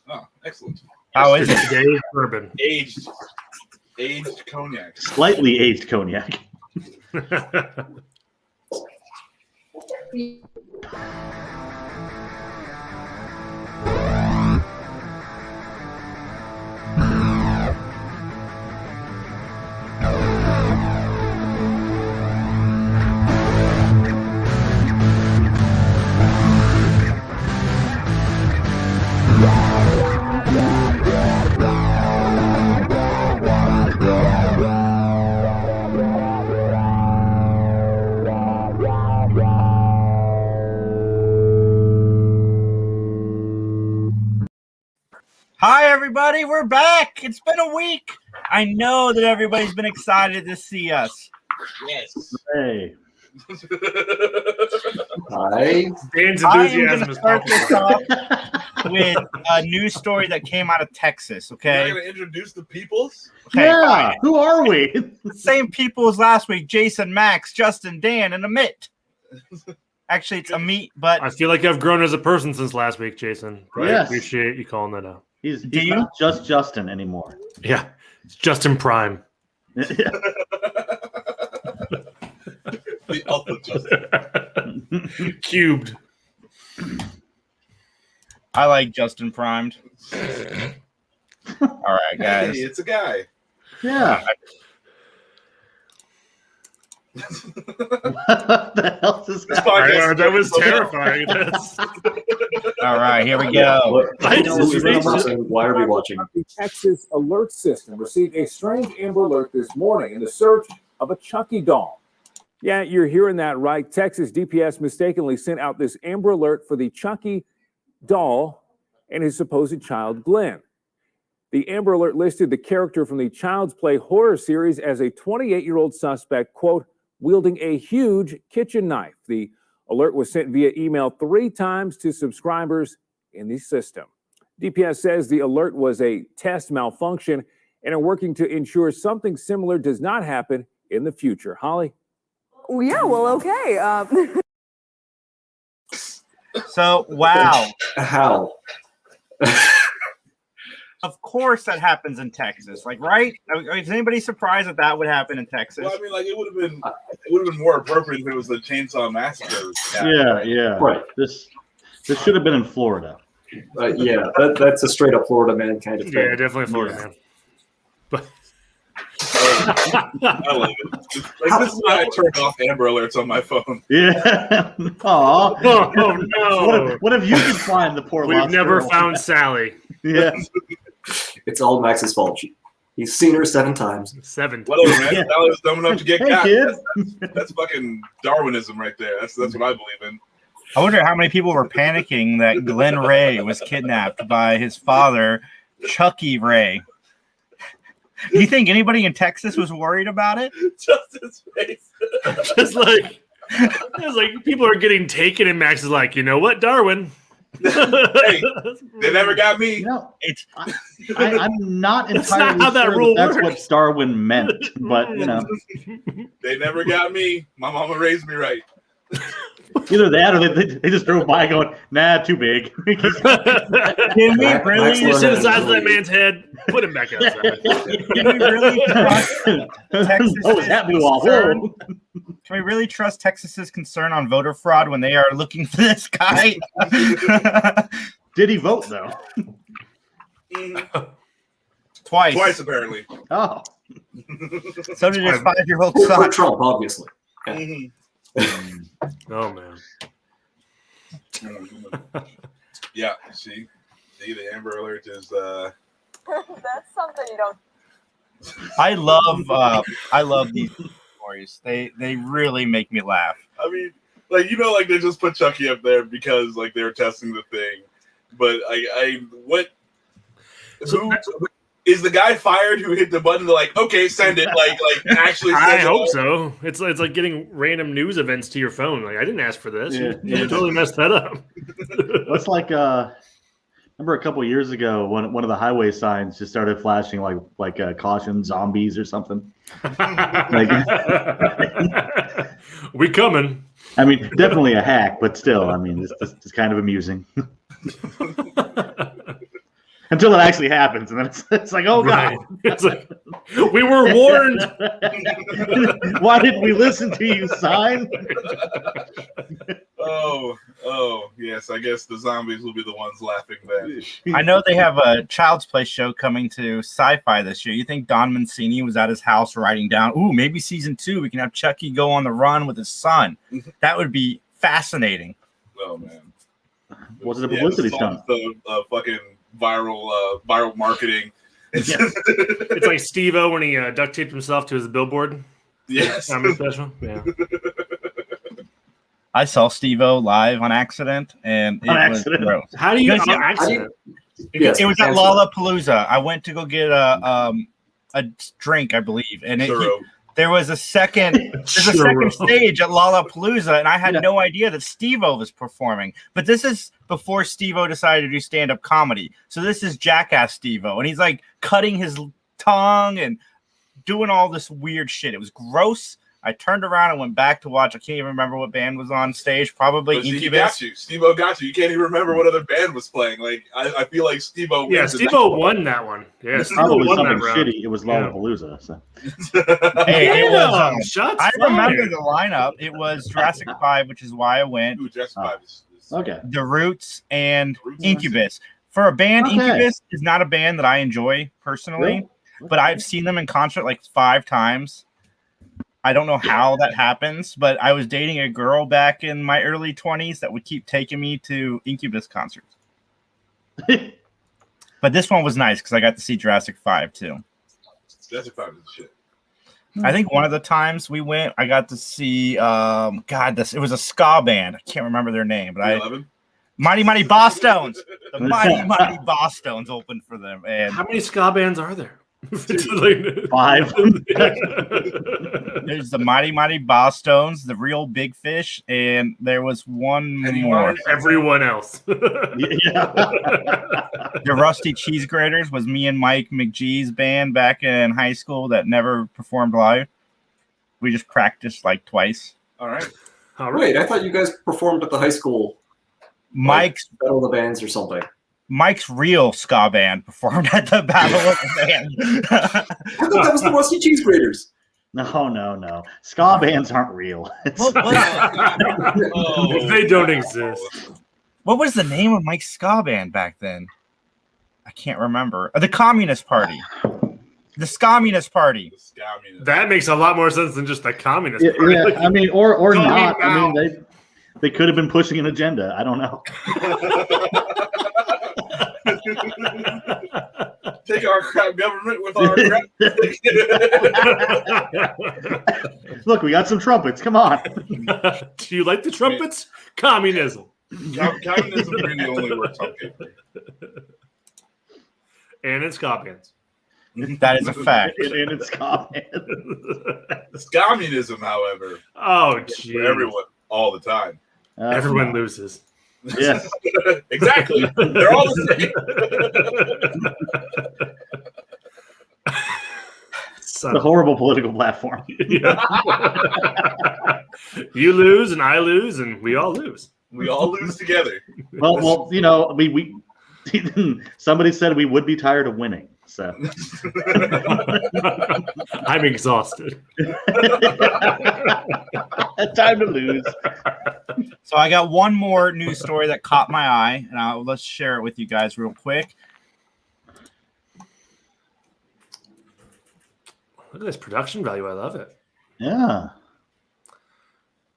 Oh, excellent. How is it? Today's bourbon. Aged cognac. Slightly aged cognac. Hi, everybody. We're back. It's been a week. I know that everybody's been excited to see us. Yes. Hey. Hi. Dan's I am enthusiasm going to is start palpable. this off with a news story that came out of Texas, okay? You're going to introduce the peoples? Okay, Yeah. fine. Who are we? Same people as last week. Jason, Max, Justin, Dan, and Amit. Actually, it's Amit, but I feel like I've grown as a person since last week, Jason. I Yes. appreciate you calling that out. He's Do you? not just Justin anymore. Yeah, it's Justin Prime. Yeah. The ultimate Justin. Cubed. I like Justin Primed. All right, guys. Hey, it's a guy. Yeah. What the hell is This that? podcast- That was terrifying. That's... All right, here we go. Why are we watching? The Texas alert system received a strange Amber Alert this morning in the search of a Chucky doll. Yeah, you're hearing that right. Texas DPS mistakenly sent out this Amber Alert for the Chucky doll and his supposed child, Glenn. The Amber Alert listed the character from the Child's Play horror series as a 28-year-old suspect, quote, wielding a huge kitchen knife. The alert was sent via email 3 times to subscribers in the system. DPS says the alert was a test malfunction and are working to ensure something similar does not happen in the future. Holly? Well, yeah, well, okay. So, wow. How? Of course that happens in Texas. Like, right? Is anybody surprised that that would happen in Texas? Well, I mean, like it would have been more appropriate if it was the Chainsaw Massacre. Yeah. Right. This should have been in Florida. Yeah, that's a straight up Florida man kind of thing. Yeah, definitely Florida man. But I like it. Like this is why I turned off Amber Alerts on my phone. Yeah. Aw. oh no, What if you can find the poor we've lost never girl? found Sally. Yeah. It's all Max's fault. He's seen her 7 times. 7. Whatever, man. Yeah. That was dumb enough to get Hey, got. kid. That's fucking Darwinism right there. That's what I believe in. I wonder how many people were panicking that Glenn Ray was kidnapped by his father, Chucky Ray. Do you think anybody in Texas was worried about it? Just his face. It's like people are getting taken, and Max is like, you know what, Darwin? Hey, they never got me. No, It's I'm not That's entirely not how that sure rule that's works. what Darwin meant, but you know, They never got me. My mama raised me right. either that or they just drove by going, nah, too big. Can we Max really? You see the learned size of that man's head? Put him back outside. Can we really trust Texas's Oh, that blew off. concern? Whoa. Can we really trust Texas's concern on voter fraud when they are looking for this guy? Did he vote though? Twice. Twice, apparently. Oh, So did his 5-year-old For son. Trump, obviously. Mhm. Oh man. Yeah, see, the Amber Alert is That's something you don't. I love these stories. They really make me laugh. I mean, like, you know, like they just put Chucky up there because like they were testing the thing. But who is the guy fired who hit the button to like, okay, send it, like actually send I it hope all? so. It's like getting random news events to your phone. Like I didn't ask for this. Yeah. You totally messed that up. that's like remember a couple years ago when one of the highway signs just started flashing like caution zombies or something. We coming. I mean, definitely a hack, but still, I mean, it's kind of amusing. Until it actually happens, and then it's like, oh Right. god, It's like, we were warned. why didn't we listen to you, sign? Oh, yes. I guess the zombies will be the ones laughing then. I know they have a Child's Play show coming to Sci-Fi this year. You think Don Mancini was at his house writing down, ooh, maybe season 2 we can have Chucky go on the run with his son. That would be fascinating. Oh man. Was it a publicity the stunt? The fucking viral marketing. It's like Steve-O when he duct taped himself to his billboard. Yes. Comedy special. Yeah. I saw Steve-O live on accident, and it was gross. How do you Because, yeah, accident? Yes, It was at absolutely. Lollapalooza. I went to go get a drink, I believe, and there was a second second stage at Lollapalooza, and I had no idea that Steve-O was performing. But this is before Steve-O decided to do stand-up comedy. So this is Jackass Steve-O, and he's like cutting his tongue and doing all this weird shit. It was gross. I turned around and went back to watch. I can't even remember what band was on stage. Probably He Incubus. got you. Steve-O got you. You can't even remember what other band was playing. Like I feel like Steve-O. Yeah, Steve-O won that one. Yeah, It's Steve-O probably won something that round. shitty. It was Lollapalooza. So. Hey, it was, Shots I remember fired. the lineup. It was Jurassic 5, which is why I went. Ooh, Jurassic 5 is Okay. The Roots and Incubus. For a band, Okay. Incubus is not a band that I enjoy personally, Really? but I've seen them in concert like 5 times. I don't know how that happens, but I was dating a girl back in my early 20s that would keep taking me to Incubus concerts. But this one was nice because I got to see Jurassic 5 too. Jurassic 5 is shit. I think one of the times we went, I got to see it was a ska band. I can't remember their name, but 11? Mighty Mighty Bosstones. The Mighty Mighty Bosstones opened for them, and How many ska bands are there? 5. there's the Mighty Mighty Bosstones, the Real Big Fish, and there was one more. Everyone else. Yeah. The Rusty Cheese Graters was me and Mike McGee's band back in high school that never performed live. We just practiced like twice. All right. All right. Wait, I thought you guys performed at the high school Mike's Battle of the Bands or something. Mike's real ska band performed at the Battle of the Band. I thought that was the Rusty Cheese Graters. No. Ska bands aren't real. It's, They don't exist. What was the name of Mike's ska band back then? I can't remember. The Communist Party. The Communist Party. That makes a lot more sense than just the communist yeah, party. yeah, I mean, or Tell me not. I now. mean, they could have been pushing an agenda. I don't know. Take our crap government with our crap. Look, we got some trumpets. Come on. Do you like the trumpets? Communism. Communism really only works on paper. And it's ska bands. That is a fact. And it's ska band. Communism, however, Oh, for gee. everyone all the time. Everyone loses. Yes. Exactly. They're all the Son It's a of- horrible political platform. Yeah. You lose and I lose and we all lose. same. We all lose together. Well, you know, we somebody said we would be tired of winning. So I'm exhausted. time to lose. So I got one more news story that caught my eye, and let's share it with you guys real quick. Look at this production value. I love it. Yeah.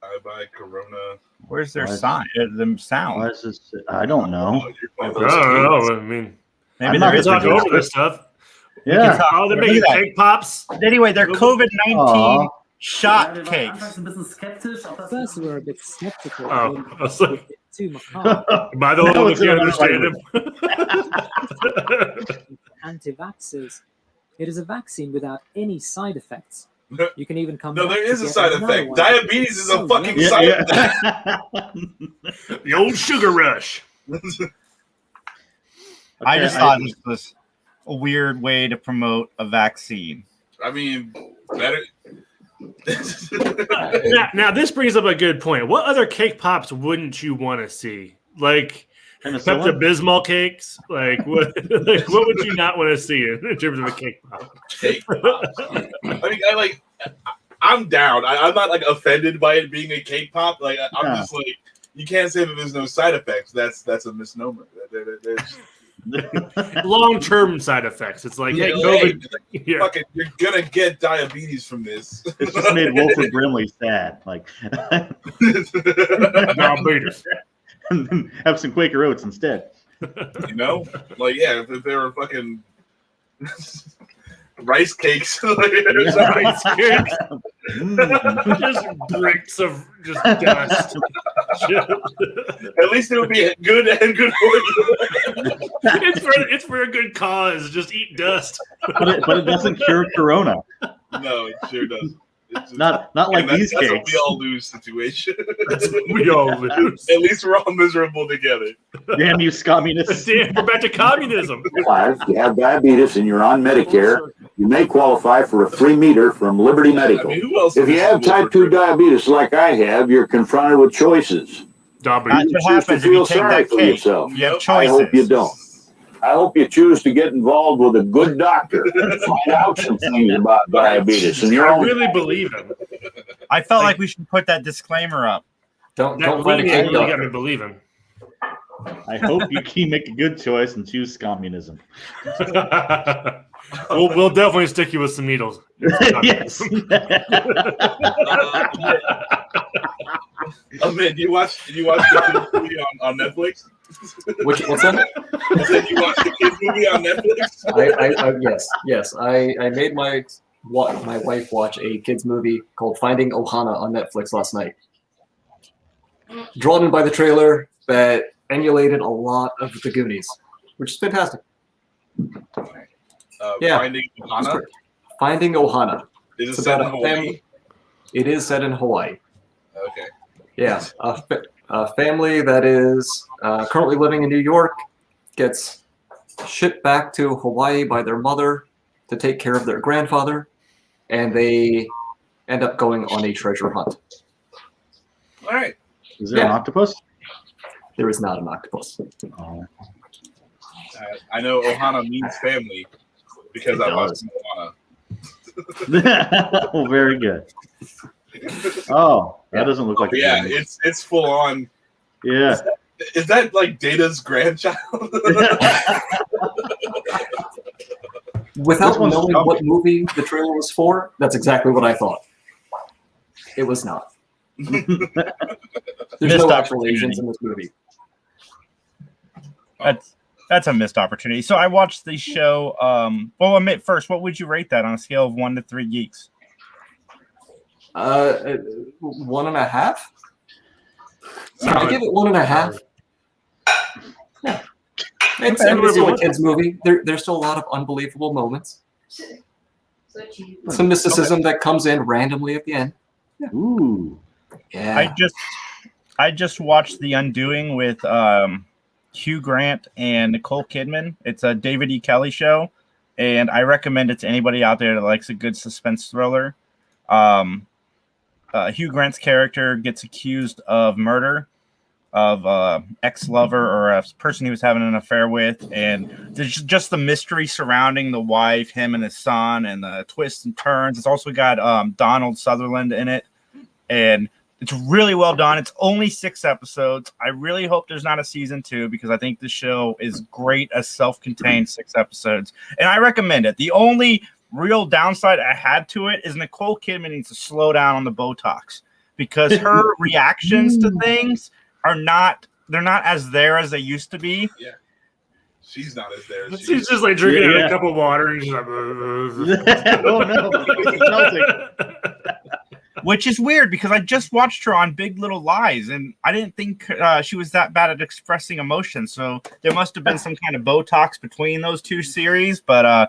I buy Corona. Where's their Why- sign? The sound. Why is this? I don't know. I don't know. I mean, Maybe I'm there not is we a talk gonna over this stuff. Yeah. Oh, they're Look making at that. cake pops. Anyway, they're COVID-19 Aw. shot cakes. First, we were a bit skeptical. Oh, but I was like, too macabre. am I the No, one who it's can't not understand him? Anti-vaxxers. It is a vaccine without any side effects. You can even come No, back there to is a get side another effect. one. Diabetes is a So fucking young. side Yeah, effect. The old sugar rush. I just thought this was a weird way to promote a vaccine. I mean, better. Now, this brings up a good point. What other cake pops wouldn't you want to see? Like, Pepto-Bismol cakes. Like what would you not want to see in terms of a cake pop? Cake pop. I'm down. I'm not like offended by it being a cake pop. Like I'm just like, you can't say that there's no side effects. That's a misnomer. Long-term side effects. It's like, hey, COVID. Fucking, you're gonna get diabetes from this. It's just made Wilford Brimley sad. Like, diabetes. Have some Quaker Oats instead. You know, like if they were fucking rice cakes, rice cakes, just bricks of just dust. At least it would be good and good for you. It's for a good cause. Just eat dust. But it doesn't cure Corona. No, it sure does. Not like these that's cakes. a we all lose situation. We all lose. At least we're all miserable together. Damn you, communists! Damn, we're back to communism. If you have diabetes and you're on Medicare, you may qualify for a free meter from Liberty Medical. If you have type 2 diabetes like I have, you're confronted with choices. That's what happens if you take that cake. You have choices. I hope you don't. I hope you choose to get involved with a good doctor and find out some things about diabetes. And I really believe him. I felt like we should put that disclaimer up. Don't find a cake doctor. Got me believing. I hope you make a good choice and choose communism. We'll definitely stick you with some needles. Yes. Oh man, you watched the kids movie on Netflix? What's that? I said you watched the kids movie on Netflix? Yes. I made my wife watch a kids movie called Finding Ohana on Netflix last night. Drawn in by the trailer that emulated a lot of the Goonies, which is fantastic. Finding Ohana? Finding Ohana. Is it set in Hawaii? It is set in Hawaii. Okay. Yeah, a family that is currently living in New York gets shipped back to Hawaii by their mother to take care of their grandfather, and they end up going on a treasure hunt. All right. Is there an octopus? There is not an octopus. Oh. I know Ohana means family because I watched Ohana. Oh, very good. Oh, that doesn't look like. Yeah, it's full on. Yeah. Is that like Data's grandchild? Without knowing what movie the trailer was for, that's exactly what I thought. It was not. There's no actual Asians in this movie. That's a missed opportunity. So I watched the show. Well, admit first, what would you rate that on a scale of 1 to 3 geeks? 1.5. I give it 1.5. Yeah. It's still a kids movie. There's still a lot of unbelievable moments. Some mysticism that comes in randomly at the end. Yeah. Ooh. Yeah. I just watched The Undoing with Hugh Grant and Nicole Kidman. It's a David E. Kelly show, and I recommend it to anybody out there that likes a good suspense thriller. Hugh Grant's character gets accused of murder of ex-lover or a person he was having an affair with, and there's just the mystery surrounding the wife, him and his son, and the twists and turns. It's also got Donald Sutherland in it, and it's really well done. It's only 6 episodes. I really hope there's not a season 2 because I think the show is great as self-contained 6 episodes, and I recommend it. The only real downside I had to it is Nicole Kidman needs to slow down on the Botox because her reactions to things are not as there as they used to be. Yeah. She's not as there as she's just like drinking a cup of water and she's like, oh no. Which is weird because I just watched her on Big Little Lies and I didn't think she was that bad at expressing emotion. So there must have been some kind of Botox between those 2 series, but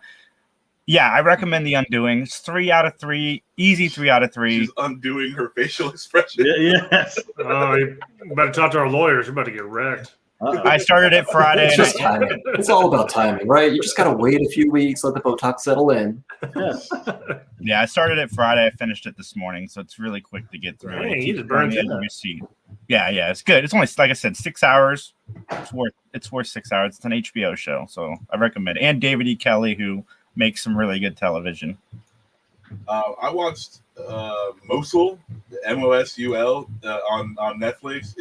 yeah, I recommend The Undoing. It's 3 out of 3, easy 3 out of 3. She's undoing her facial expression. Yes. Oh, you better talk to our lawyers. You're about to get wrecked. I started it Friday. It's just timing. It's all about timing, right? You just got to wait a few weeks, let the Botox settle in. Yes. Yeah, I started it Friday. I finished it this morning, so it's really quick to get through. Hey, you just burned it. Yeah, Yeah, it's good. It's only, like I said, 6 hours. It's worth 6 hours. It's an HBO show, so I recommend it. And David E. Kelley, who makes some really good television. I watched Mosul, Mosul, on Netflix.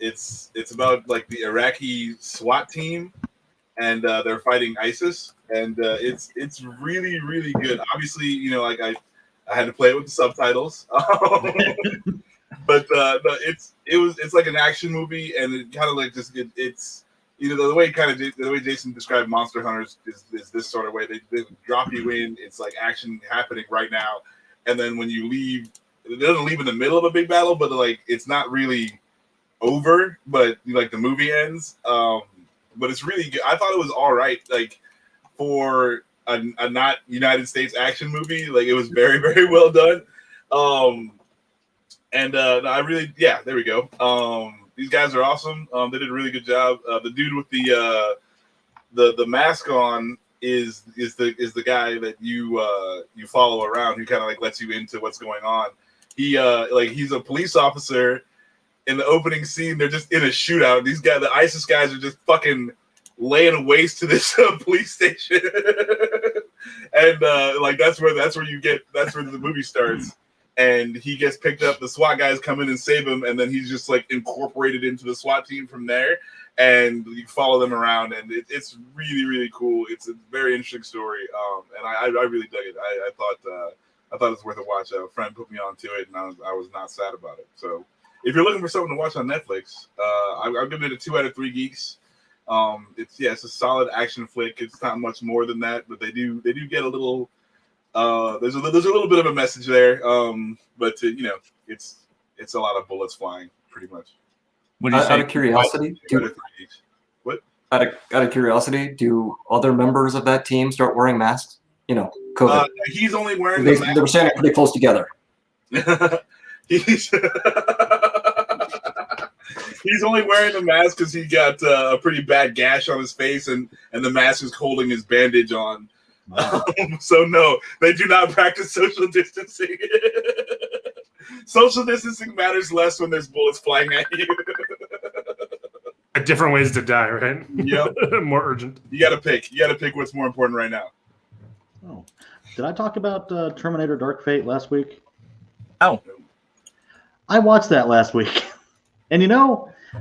It's about like the Iraqi SWAT team, and they're fighting ISIS, and it's really, really good. Obviously, you know, like I had to play it with the subtitles, but no, it's like an action movie, and it kind of like it's. You know, the way Jason described Monster Hunters is this sort of way. They drop you in. It's like action happening right now, and then when you leave, it doesn't leave in the middle of a big battle, but like it's not really over. But like the movie ends. But it's really good. I thought it was all right. Like for a not United States action movie, like it was very, very well done. I really, there we go. These guys are awesome. They did a really good job. The dude with the mask on is the guy that you follow around, who kind of like lets you into what's going on. He's a police officer. In the opening scene, they're just in a shootout. These guys, the ISIS guys, are just fucking laying waste to this police station, and that's where the movie starts. And he gets picked up. The SWAT guys come in and save him, and then he's just like incorporated into the SWAT team from there. And you follow them around, and it's really, really cool. It's a very interesting story, and I really dug it. I thought it was worth a watch. A friend put me onto it, and I was not sad about it. So if you're looking for something to watch on Netflix, I'll give it a 2 out of 3 geeks. It's a solid action flick. It's not much more than that, but they do get a little. There's a little bit of a message there, but it's a lot of bullets flying, pretty much. Out of curiosity, Out of curiosity, do other members of that team start wearing masks? You know, COVID. He's only wearing. They were standing pretty close together. He's only wearing the mask because he got a pretty bad gash on his face, and the mask is holding his bandage on. So no, they do not practice social distancing. Social distancing matters less when there's bullets flying at you. Different ways to die, right? Yep. More urgent. You gotta pick what's more important right now. Oh, did I talk about Terminator Dark Fate last week? Oh, I watched that last week, and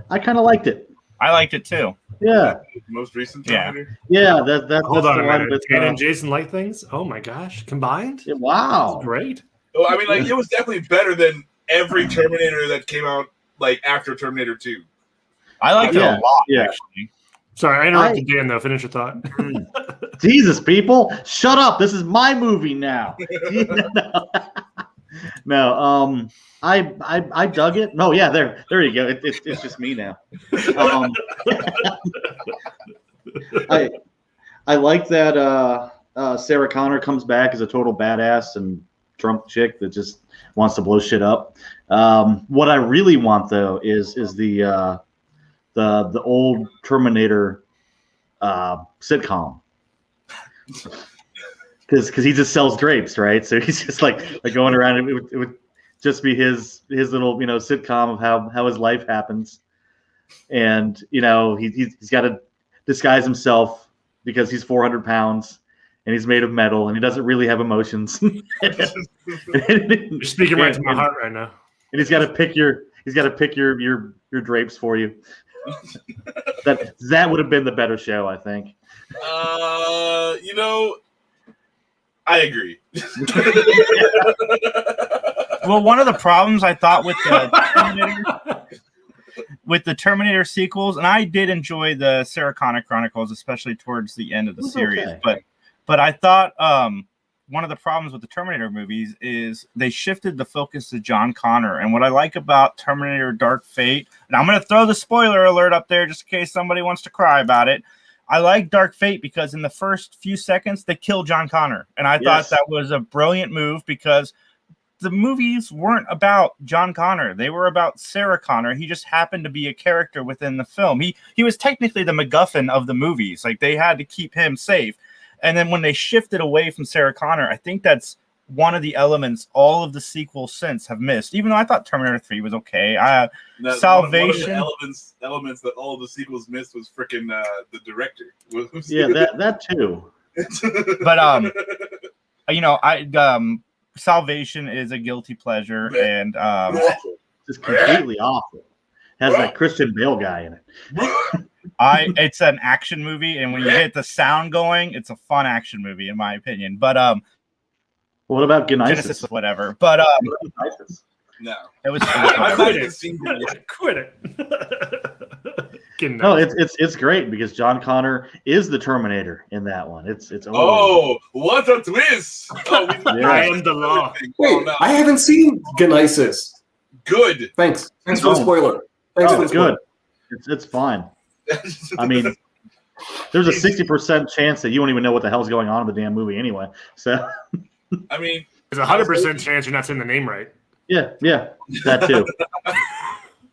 I kind of liked it. I liked it too. Yeah. Most recent Terminator? Yeah, that's Hold on a minute. That's, Jane and Jason like things? Oh my gosh. Combined? Yeah, wow. That's great. Oh, I mean, like, it was definitely better than every Terminator that came out like after Terminator 2. I liked it a lot, actually. Sorry, I interrupted Dan though. Finish your thought. Jesus, people. Shut up. This is my movie now. No, I dug it. Oh yeah, there you go. It's just me now. I like that Sarah Connor comes back as a total badass and drunk chick that just wants to blow shit up. What I really want though is the old Terminator sitcom. Because he just sells drapes, right? So he's just like going around. It would just be his little sitcom of how his life happens, and he's got to disguise himself because he's 400 pounds and he's made of metal and he doesn't really have emotions. You're speaking right to my heart right now. And he's got to pick your drapes for you. That would have been the better show, I think. I agree. Well, one of the problems I thought with the Terminator sequels, and I did enjoy the Sarah Connor Chronicles, especially towards the end of the series, okay. but I thought one of the problems with the Terminator movies is they shifted the focus to John Connor. And what I like about Terminator Dark Fate, and I'm going to throw the spoiler alert up there just in case somebody wants to cry about it. I like Dark Fate because in the first few seconds, they kill John Connor. And I thought that was a brilliant move because the movies weren't about John Connor. They were about Sarah Connor. He just happened to be a character within the film. He was technically the MacGuffin of the movies. Like, they had to keep him safe. And then when they shifted away from Sarah Connor, I think that's one of the elements all of the sequels since have missed. Even though I thought Terminator 3 was okay. Salvation. One of the elements that all of the sequels missed was freaking the director. Yeah, that too. But Salvation is a guilty pleasure, and just completely awful. Has that Christian Bale guy in it. It's an action movie, and when you get the sound going, it's a fun action movie, in my opinion. But what about Genesis? Whatever. But no, it was. I've not even seen it. Quit it. No, it's great because John Connor is the Terminator in that one. It's oh, what a twist! Oh, I am the law. Wait, I haven't seen Genesis. Good. Thanks for the spoiler. Thanks for the spoiler. Good. It's fine. I mean, there's a 60% chance that you won't even know what the hell's going on in the damn movie anyway. So, I mean, there's 100% chance you're not saying the name right. Yeah, that too.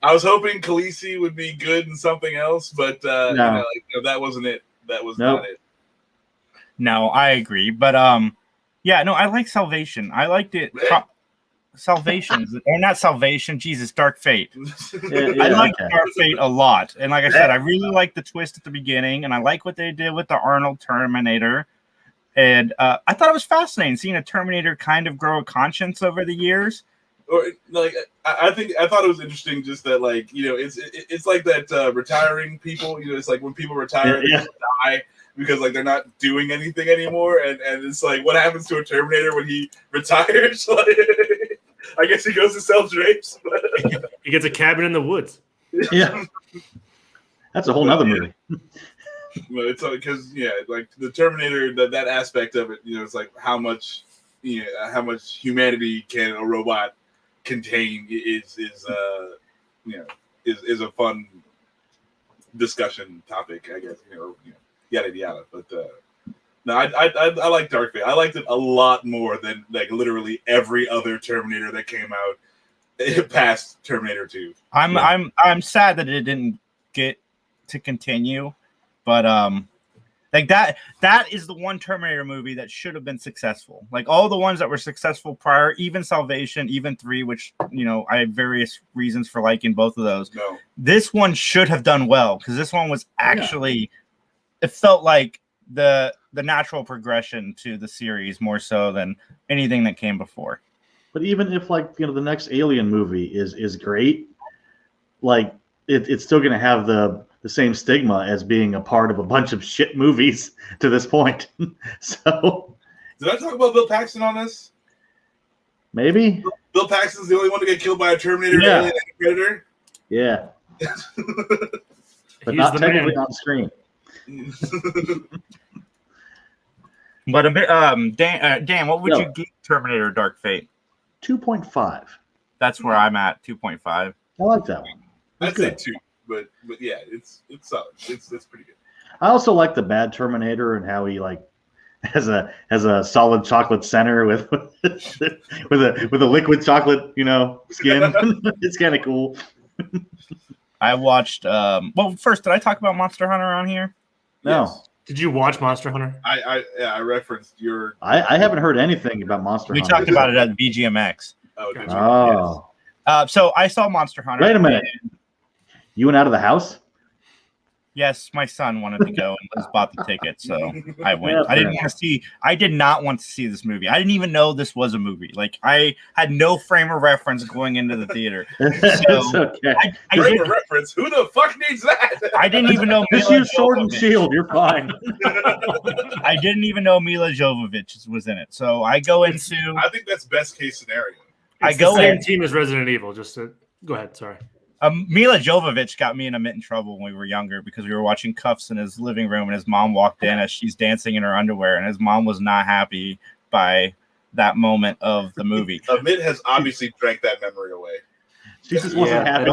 I was hoping Khaleesi would be good in something else, but that wasn't it. That was not it. No, I agree, but I like Salvation. I liked it. Salvation, or not Salvation, Jesus, Dark Fate. I like Dark Fate a lot, and like I said, I really like the twist at the beginning, and I like what they did with the Arnold Terminator, and I thought it was fascinating seeing a Terminator kind of grow a conscience over the years. Or like, I thought it was interesting, just that it's like that retiring people. It's like when people retire, they die because like they're not doing anything anymore, and it's like what happens to a Terminator when he retires? Like, I guess he goes to sell drapes. He gets a cabin in the woods. Yeah, that's a whole nother movie. Well, it's because like the Terminator, that aspect of it, it's like how much humanity can a robot contain is a fun discussion topic, I guess. Yada yada. But no, I like Dark Fate. I liked it a lot more than like literally every other Terminator that came out past Terminator 2. I'm sad that it didn't get to continue, but like that is the one Terminator movie that should have been successful. Like all the ones that were successful prior, even Salvation, even 3, which I had various reasons for liking both of those. No. This one should have done well because this one was actually it felt like the natural progression to the series more so than anything that came before. But even if the next Alien movie is great, like it's still going to have the same stigma as being a part of a bunch of shit movies to this point. So, did I talk about Bill Paxton on this? Maybe. Bill Paxton's the only one to get killed by a Terminator, Alien, and a Predator. Yeah. But not technically on screen. But a bit, Dan, what would you give Terminator Dark Fate? 2.5. That's where I'm at. 2.5. I like that one. I'd say 2, but yeah, it's solid. It's pretty good. I also like the bad Terminator and how he has a solid chocolate center with a liquid chocolate skin. It's kind of cool. I watched. Well, first, did I talk about Monster Hunter on here? No. Yes. Did you watch Monster Hunter? I referenced your. I haven't heard anything about Monster Hunter. We talked about it at BGMX. Oh, did you? Oh. Yes. So I saw Monster Hunter. Wait a minute. You went out of the house? Yes, my son wanted to go and Liz bought the ticket, so I went. I did not want to see this movie. I didn't even know this was a movie. Like I had no frame of reference going into the theater. It's okay. Frame of reference? Who the fuck needs that? I didn't even know. Just use Sword and Shield. You're fine. I didn't even know Mila Jovovich was in it. So I go into. I think that's best case scenario. It's the same team as Resident Evil. Go ahead. Sorry. Mila Jovovich got me in a bit in trouble when we were younger because we were watching Cuffs in his living room and his mom walked in as she's dancing in her underwear and his mom was not happy by that moment of the movie. Amit has obviously drank that memory away. She just wasn't happy.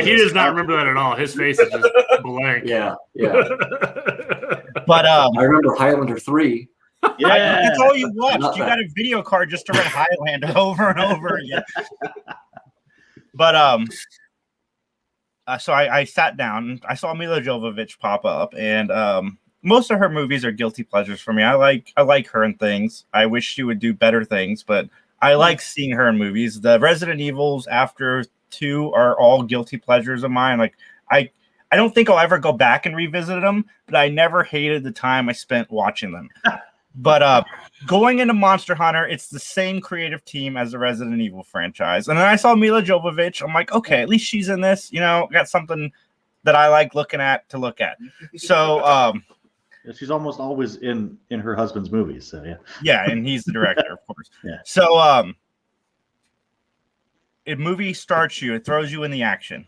He does not remember that at all. His face is just blank. Yeah. But I remember Highlander 3. Yeah, that's all you watched. You got a video card just to rent Highlander over and over again. But so I sat down. I saw Mila Jovovich pop up, and most of her movies are guilty pleasures for me. I like her in things. I wish she would do better things, but I like seeing her in movies. The Resident Evils after 2 are all guilty pleasures of mine. Like I don't think I'll ever go back and revisit them, but I never hated the time I spent watching them. But going into Monster Hunter, it's the same creative team as the Resident Evil franchise. And then I saw Mila Jovovich. I'm like, okay, at least she's in this. Got something that I like looking at. So she's almost always in her husband's movies. So yeah. Yeah, and he's the director, of course. Yeah. So a movie starts you, it throws you in the action.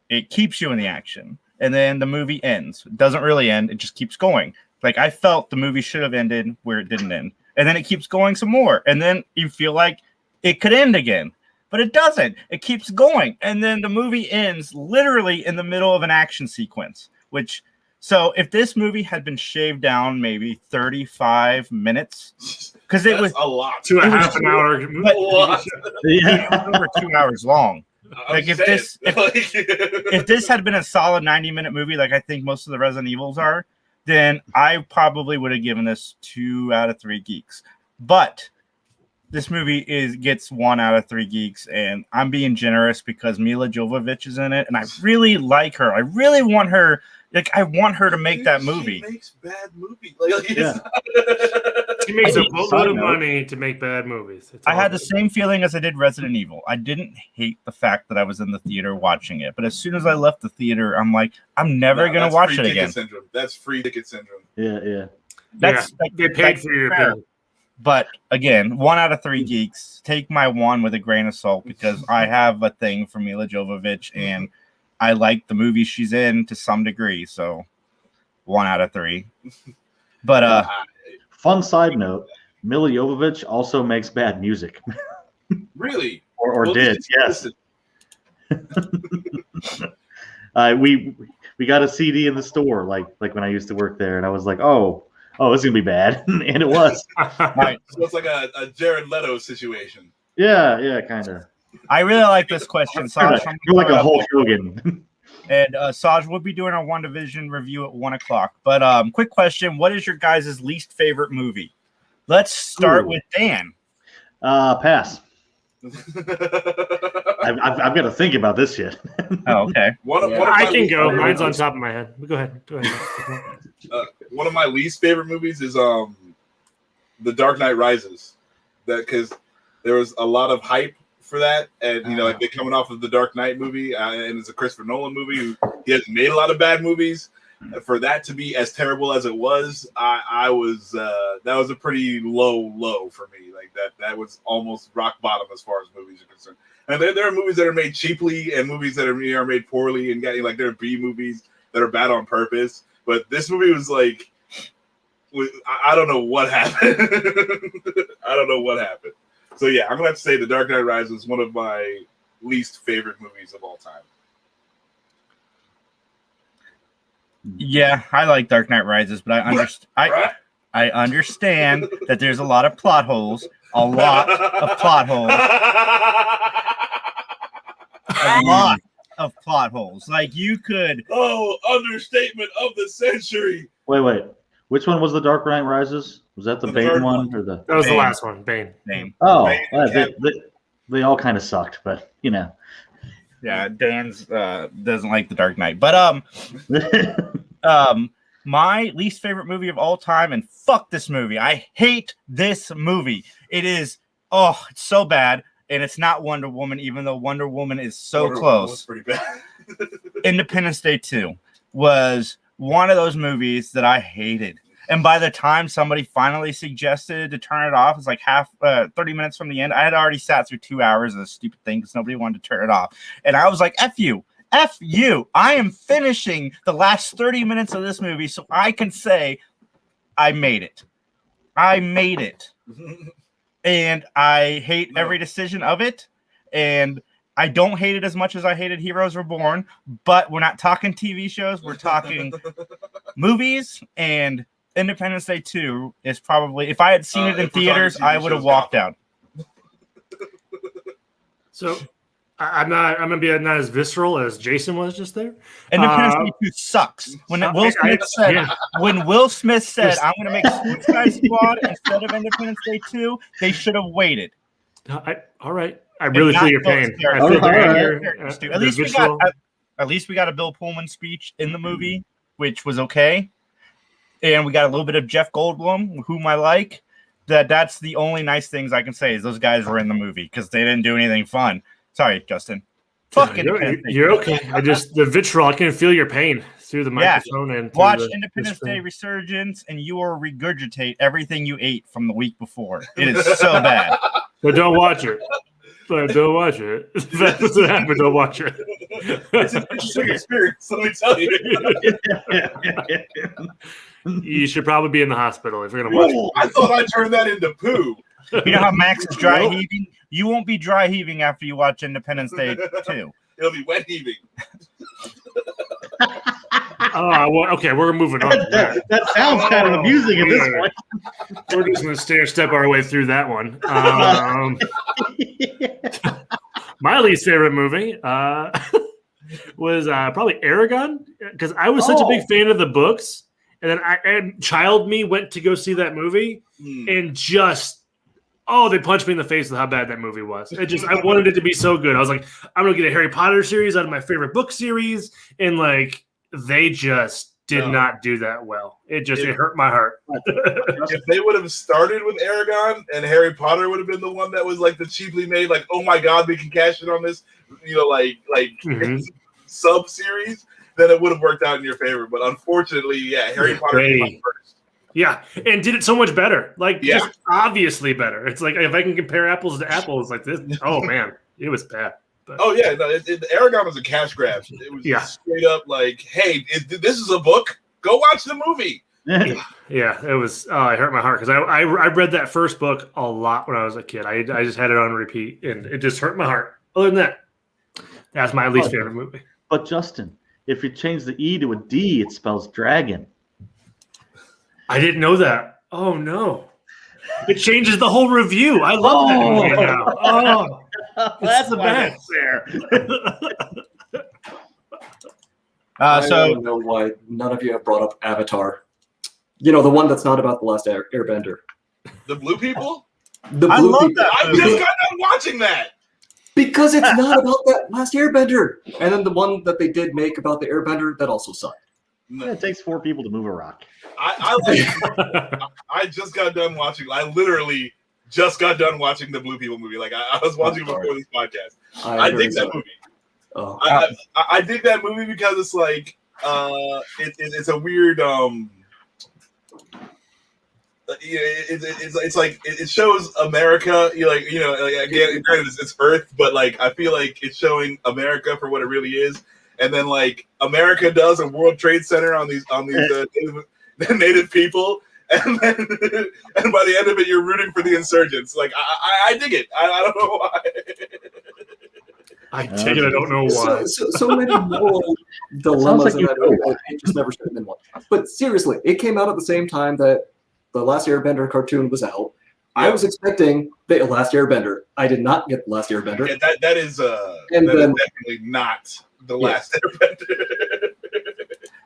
It keeps you in the action. And then the movie ends. It doesn't really end, it just keeps going. Like I felt the movie should have ended where it didn't end. And then it keeps going some more. And then you feel like it could end again. But it doesn't. It keeps going. And then the movie ends literally in the middle of an action sequence. So if this movie had been shaved down maybe 35 minutes, because it was a lot. To a half an hour. Yeah. Over 2 hours long. Like if this had been a solid 90-minute movie, like I think most of the Resident Evils are, then I probably would have given this 2 out of 3 geeks. But this movie gets 1 out of 3 geeks, and I'm being generous because Mila Jovovich is in it, and I really like her. I really want her. Like I want her to make that movie. She makes bad movies. She makes a boatload of money to make bad movies. I had the same feeling as I did Resident Evil. I didn't hate the fact that I was in the theater watching it, but as soon as I left the theater, I'm like, I'm never gonna watch it again. Syndrome. That's free ticket syndrome. Yeah. They paid for your opinion. But again, 1 out of 3 geeks. Take my 1 with a grain of salt because I have a thing for Mila Jovovich and I like the movies she's in to some degree. So 1 out of 3. But fun side note, Mila Jovovich also makes bad music. Really? or did, yes. We got a CD in the store like when I used to work there, and I was like, oh, it's gonna be bad. And it was. Right. So it's like a Jared Leto situation. Yeah, kind of. I really like this question, Saj. You're like a Hulk Hogan. And Saj, we'll be doing our WandaVision review at 1:00. But quick question: what is your guys' least favorite movie? Let's start with Dan. Pass. I've got to think about this shit. Oh, okay. I can go. Mine's on top of my head. Go ahead. One of my least favorite movies is The Dark Knight Rises. Because there was a lot of hype for that, and like they're coming off of the Dark Knight movie, and it's a Christopher Nolan movie. He has made a lot of bad movies. For that to be as terrible as it was, I was that was a pretty low for me. Like that was almost rock bottom as far as movies are concerned. And there are movies that are made cheaply and movies that are made poorly, and like there are B movies that are bad on purpose. But this movie was like, I don't know what happened. I don't know what happened. So yeah, I'm gonna have to say The Dark Knight Rises is one of my least favorite movies of all time. Yeah, I like Dark Knight Rises, but I understand that there's a lot of plot holes. A lot of plot holes. A lot of plot holes. Like you could. Oh, understatement of the century. Wait. Which one was The Dark Knight Rises? Was that the Bane one or the? That was Bane. The last one, Bane. Oh, they all kind of sucked, but Yeah, Dan's doesn't like The Dark Knight, but my least favorite movie of all time, and fuck this movie. I hate this movie. It is it's so bad, and it's not Wonder Woman, even though Wonder Woman is so close. Pretty bad. Independence Day 2 was one of those movies that I hated. And by the time somebody finally suggested to turn it off, it's like 30 minutes from the end. I had already sat through 2 hours of this stupid thing because nobody wanted to turn it off. And I was like, F you. I am finishing the last 30 minutes of this movie so I can say I made it. And I hate every decision of it. And I don't hate it as much as I hated Heroes Reborn. But we're not talking TV shows. We're talking movies, and Independence Day 2 is probably, if I had seen it in theaters, I would have walked out. So I'm gonna be not as visceral as Jason was just there. Independence Day 2 sucks. When Will Smith said, "I'm gonna make Suicide Squad instead of Independence Day 2," they should have waited. All right, I really feel your pain. I feel the anger. At least we got a Bill Pullman speech in the movie, which was okay, and we got a little bit of Jeff Goldblum, whom I like. That's the only nice things I can say is those guys were in the movie because they didn't do anything fun. Sorry, Justin. You're okay. The vitriol. I can feel your pain through the microphone and watch Independence Day Resurgence, and you will regurgitate everything you ate from the week before. It is so bad. But don't watch it. If that doesn't happen, don't watch it. It's an interesting experience. Let me tell you. You should probably be in the hospital if you're gonna watch it. I thought I turned that into poo. You know how Max is dry heaving? You won't be dry heaving after you watch Independence Day 2. It'll be wet heaving. Okay, we're moving on. That sounds kind of amusing at this point. We're just going to step our way through that one. My least favorite movie was probably Aragon, because I was such a big fan of the books, and then child me went to go see that movie, and just they punched me in the face with how bad that movie was. I wanted it to be so good. I was like, I'm gonna get a Harry Potter series out of my favorite book series, and like they just did not do that well. It hurt my heart. If they would have started with Aragon and Harry Potter would have been the one that was like the cheaply made, like, oh my god, we can cash in on this, sub series, then it would have worked out in your favor. But unfortunately, Harry Potter came out first. Yeah, and did it so much better. Just obviously better. It's like if I can compare apples to apples like this, oh man, it was bad. But. Oh yeah, no, Aragon was a cash grab. It was just straight up like, hey, this is a book. Go watch the movie. Yeah, it was. It hurt my heart because I read that first book a lot when I was a kid. I just had it on repeat, and it just hurt my heart. Other than that, that's my least favorite movie. But Justin, if you change the E to a D, it spells dragon. I didn't know that. Oh no! It changes the whole review. I love that movie now. Oh. That's the best there. I don't know why none of you have brought up Avatar. You know, the one that's not about the last Airbender. The blue people? I love that. I just got done watching that. Because it's not about that last Airbender. And then the one that they did make about the Airbender, that also sucked. Yeah, it takes 4 people to move a rock. I just got done watching. I literally just got done watching the Blue People movie. Like I was watching it before this podcast. I dig that movie. Oh. I dig that movie because it's like it's a weird it's like it shows America. Again, it's Earth, but like I feel like it's showing America for what it really is. And then like America does a World Trade Center on these native people. And by the end of it, you're rooting for the insurgents. Like I dig it. I don't know why. I dig it. I don't know why. So many moral dilemmas in that movie. It just never should have been one. But seriously, it came out at the same time that the Last Airbender cartoon was out. Yeah. I was expecting the Last Airbender. I did not get the Last Airbender. Yeah, that is definitely not the Last Airbender.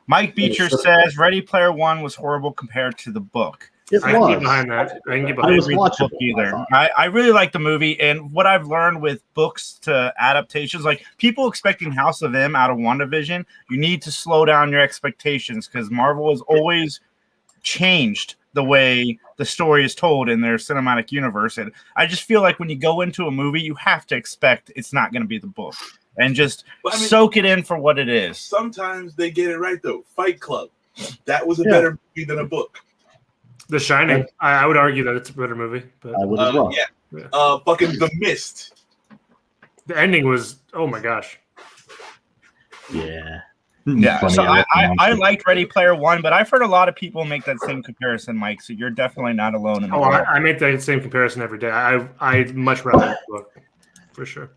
Mike Beecher says Ready Player One was horrible compared to the book. I can get behind that. I can get behind the book either. I really like the movie, and what I've learned with books to adaptations, like people expecting House of M out of WandaVision, you need to slow down your expectations because Marvel has always changed the way the story is told in their cinematic universe. And I just feel like when you go into a movie, you have to expect it's not going to be the book. And just soak it in for what it is. Sometimes they get it right, though. Fight Club. That was a better movie than a book. The Shining. I would argue that it's a better movie. But I would as well. Yeah. Fucking The Mist. The ending was, oh my gosh. Yeah. Yeah. So I liked Ready Player One, but I've heard a lot of people make that same comparison, Mike. So you're definitely not alone in the world. I make that same comparison every day. I much rather the book, for sure.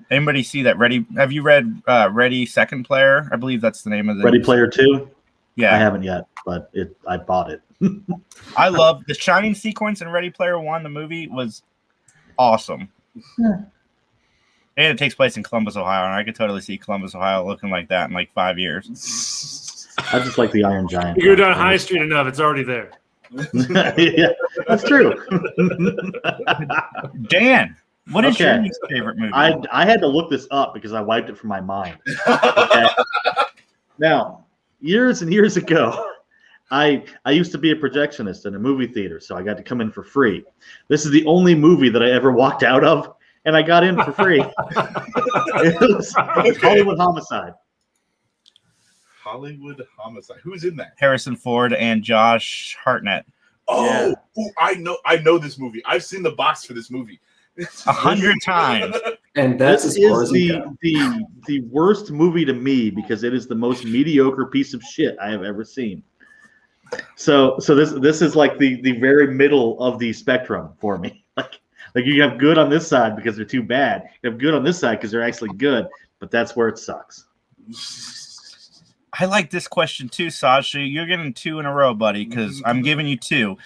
Anybody see that? Have you read Ready Second Player? I believe that's the name of the Ready Player 2? Yeah. I haven't yet, but I bought it. I love the Shining sequence in Ready Player One. The movie was awesome. And it takes place in Columbus, Ohio, and I could totally see Columbus, Ohio looking like that in like 5 years. I just like the Iron Giant. You go down High Street enough, it's already there. Yeah, that's true. Dan, what is your least favorite movie? I had to look this up because I wiped it from my mind. Okay. Now, years and years ago, I used to be a projectionist in a movie theater, so I got to come in for free. This is the only movie that I ever walked out of, and I got in for free. It was Hollywood Homicide. Hollywood Homicide. Who's in that? Harrison Ford and Josh Hartnett. Oh, I know this movie. I've seen the box for this movie 100 times. And that's This as far is as we go. the worst movie to me because it is the most mediocre piece of shit I have ever seen. So this is like the very middle of the spectrum for me. Like you have good on this side because they're too bad. You have good on this side because they're actually good, but that's where it sucks. I like this question too, Sasha. You're getting 2 in a row, buddy, because I'm giving you 2.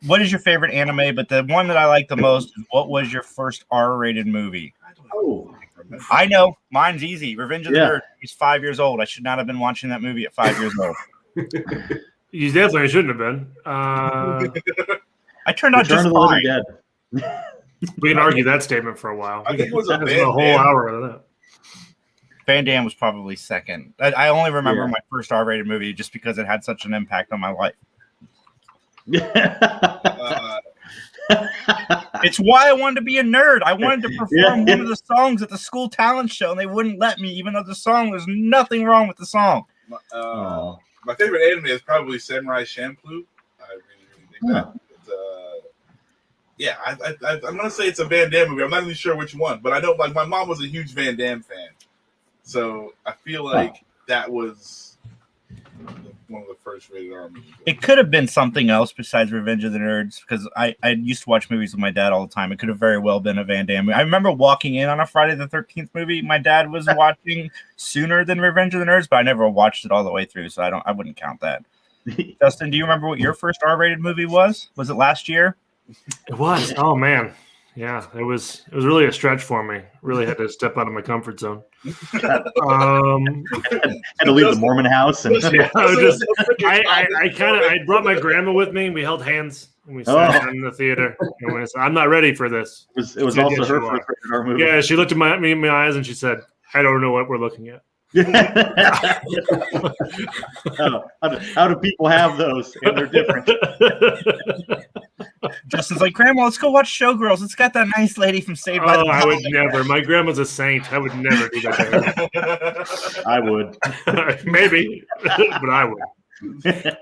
What is your favorite anime? But the one that I like the most is what was your first R-rated movie? Oh, I know. Mine's easy. Revenge of the Yeah. Nerds. He's 5 years old. I should not have been watching that movie at 5 years old. You definitely shouldn't have been. I turned out Return just of the Living fine. Dead. We can argue that statement for a while. I think it was a That's Van a whole Damme. hour of that. Van Damme was probably second. I only remember my first R-rated movie just because it had such an impact on my life. It's why I wanted to be a nerd. I wanted to perform one of the songs at the school talent show, and they wouldn't let me, even though the song, there's nothing wrong with the song. My favorite anime is probably Samurai Champloo. I really think that. Yeah, I'm gonna say it's a Van Damme movie. I'm not even sure which one, but I know like my mom was a huge Van Damme fan, so I feel like that was one of the first rated R movies. It could have been something else besides Revenge of the Nerds because I used to watch movies with my dad all the time. It could have very well been a Van Damme movie. I remember walking in on a Friday the 13th movie my dad was watching sooner than Revenge of the Nerds, but I never watched it all the way through, so I wouldn't count that. Justin, do you remember what your first R-rated movie was? Was it last year? It was. Oh man, yeah. It was really a stretch for me. Really had to step out of my comfort zone. Had to leave the Mormon house, and I brought my grandma with me. And we held hands and we sat in the theater. And we said, "I'm not ready for this." It was also her first rated R movie. Yeah, she looked at me in my eyes and she said, "I don't know what we're looking at." How do people have those? And they're different. Justin's like, Grandma, let's go watch Showgirls. It's got that nice lady from Saved by the Bell. I would never. My grandma's a saint. I would never do that to her. I would. Maybe, but I would.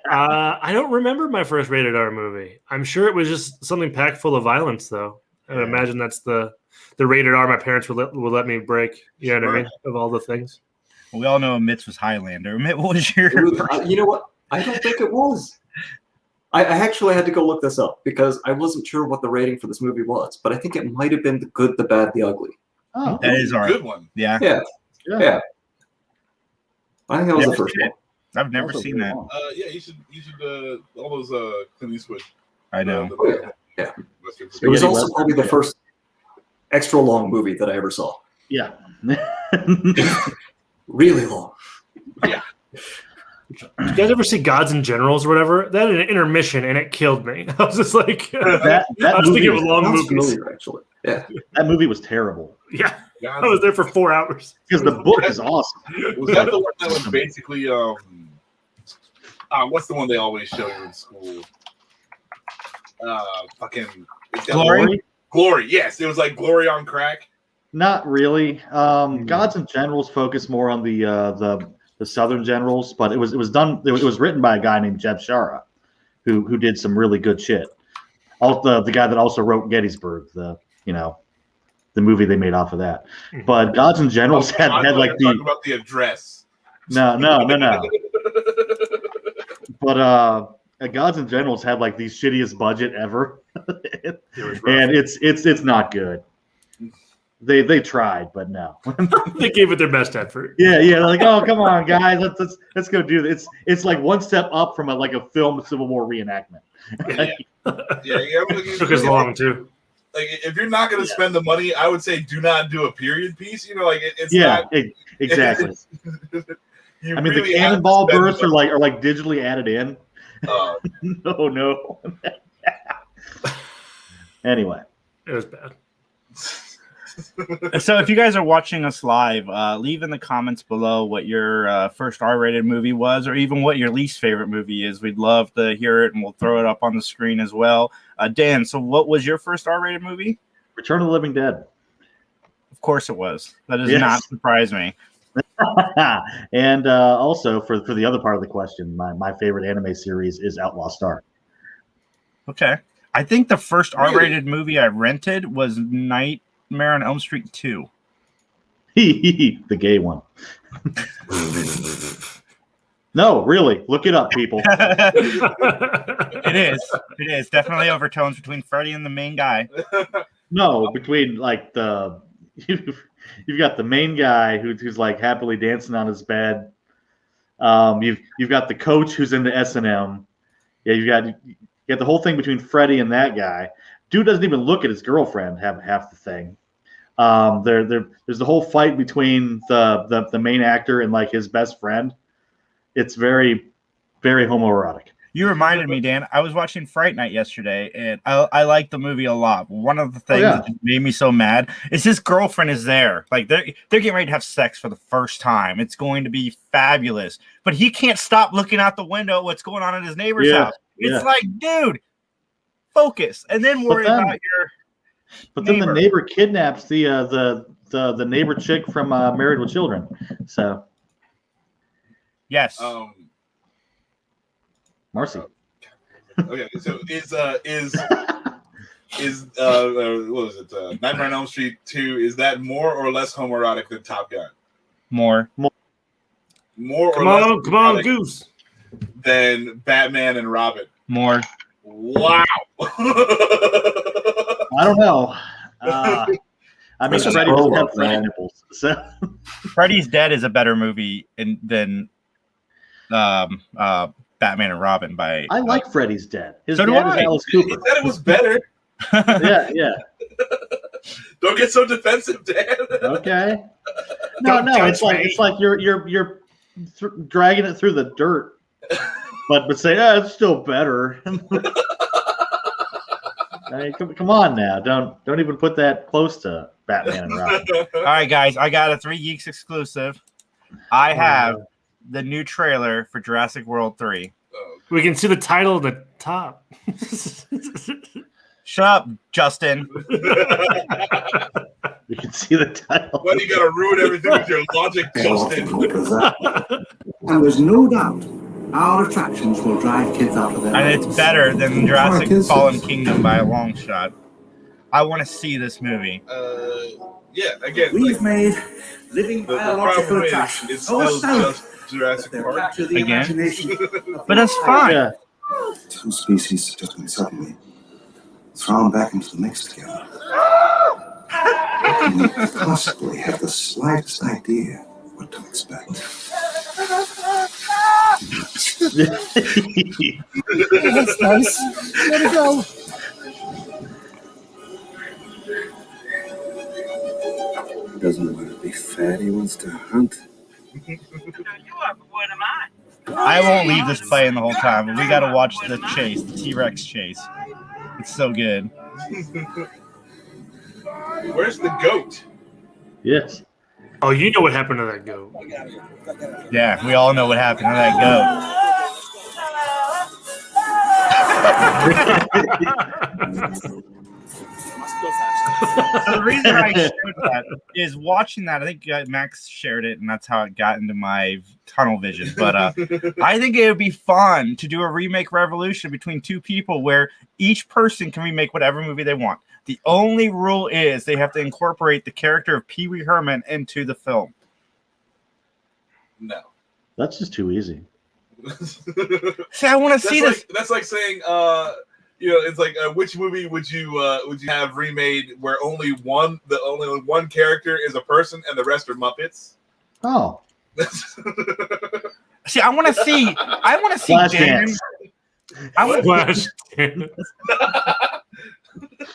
I don't remember my first rated R movie. I'm sure it was just something packed full of violence, though. I would imagine that's the rated R my parents would let me break. You know what I mean? Of all the things. We all know Mitt's was Highlander. Mitt, what was your? You know what? I don't think it was. I actually had to go look this up because I wasn't sure what the rating for this movie was, but I think it might have been The Good, the Bad, the Ugly. Oh, that is our good one. Yeah. Yeah. I think that was the first one. I've never seen that. Yeah, you should all those Clint Eastwood. I know. Yeah. It was also probably the first extra long movie that I ever saw. Yeah. Really long. Yeah. Did you guys ever see Gods and Generals or whatever? That had an intermission and it killed me. I was just like, that I was thinking of long Sounds movies. familiar, actually. Yeah. That movie was terrible. Yeah. I was there for 4 hours. Because the book is awesome. Was that the one that was basically what's the one they always show you in school? Glory? Glory, yes. It was like Glory on crack. Not really. Gods and Generals focus more on the Southern Generals, but it was written by a guy named Jeb Shara, who did some really good shit. The guy that also wrote Gettysburg, the movie they made off of that. But Gods and Generals had like talking about the address. No. But Gods and Generals had like the shittiest budget ever, and it's not good. They tried, but no. They gave it their best effort. Yeah. They're like, oh, come on, guys, let's go do this. It's like one step up from a film Civil War reenactment. Yeah. Took us long too. like if you're not going to spend the money, I would say do not do a period piece. Like it's not exactly. I mean, really the cannonball bursts are like digitally added in. No. Anyway, it was bad. So if you guys are watching us live, leave in the comments below what your first R-rated movie was, or even what your least favorite movie is. We'd love to hear it, and we'll throw it up on the screen as well. Dan, so what was your first R-rated movie? Return of the Living Dead. Of course it was. That does not surprise me. And also, for the other part of the question, my favorite anime series is Outlaw Star. Okay. I think the first R-rated movie I rented was Nightmare on Elm Street 2. The gay one. No, really. Look it up, people. It is. Definitely overtones between Freddy and the main guy. No, between like you've got the main guy who's like happily dancing on his bed. You've got the coach who's into S&M. Yeah, you got the whole thing between Freddy and that guy. Dude doesn't even look at his girlfriend half the thing. There's the whole fight between the main actor and like his best friend. It's very, very homoerotic. You reminded me, Dan. I was watching Fright Night yesterday, and I liked the movie a lot. One of the things that made me so mad is his girlfriend is there. Like they're getting ready to have sex for the first time. It's going to be fabulous. But he can't stop looking out the window at what's going on at his neighbor's house. It's like, dude, focus, and then worry about your. But then the neighbor kidnaps the neighbor chick from Married with Children. So. Yes. Marcy. Okay, so is what was it? Nightmare on Elm Street 2, is that more or less homoerotic than Top Gun? More or less come on, Goose. Than Batman and Robin? More. Wow. I don't know. I mean, Freddy doesn't have Freddy nipples. So. Freddy's Dead is a better movie than Batman and Robin by. I like Freddy's Dead. His so dad is Alice Cooper. He said it was better. Yeah. Don't get so defensive, Dan. Okay. No. It's like you're dragging it through the dirt, but say, it's still better. I mean, come on now. Don't even put that close to Batman and Robin. All right, guys. I got a 3 Geeks exclusive. I have the new trailer for Jurassic World 3. We can see the title at the top. Shut up, Justin. You can see the title. Why do you gotta ruin everything with your logic, Justin? And there's no doubt our attractions will drive kids out of their And it's better than Jurassic Fallen Kingdom by a long shot. I want to see this movie. Yeah, again, we've made living biological attractions it's still just Jurassic Park again, but that's fine. Yeah. Two species just been suddenly thrown back into the mix together. You possibly have the slightest idea what to expect. That's nice. Let it go. He doesn't want to be fat, he wants to hunt. I won't leave this playing the whole time, but we got to watch the chase, the T-Rex chase. It's so good. Where's the goat? Yes. Oh, you know what happened to that goat. Yeah, we all know what happened to that goat. So the reason I showed that is watching that. I think Max shared it, and that's how it got into my tunnel vision. But I think it would be fun to do a remake revolution between two people where each person can remake whatever movie they want. The only rule is they have to incorporate the character of Pee Wee Herman into the film. No. That's just too easy. See, I want to see this. That's like saying, it's like which movie would you have remade where only one character is a person and the rest are Muppets? Oh. See, I want to see Dan. Flash.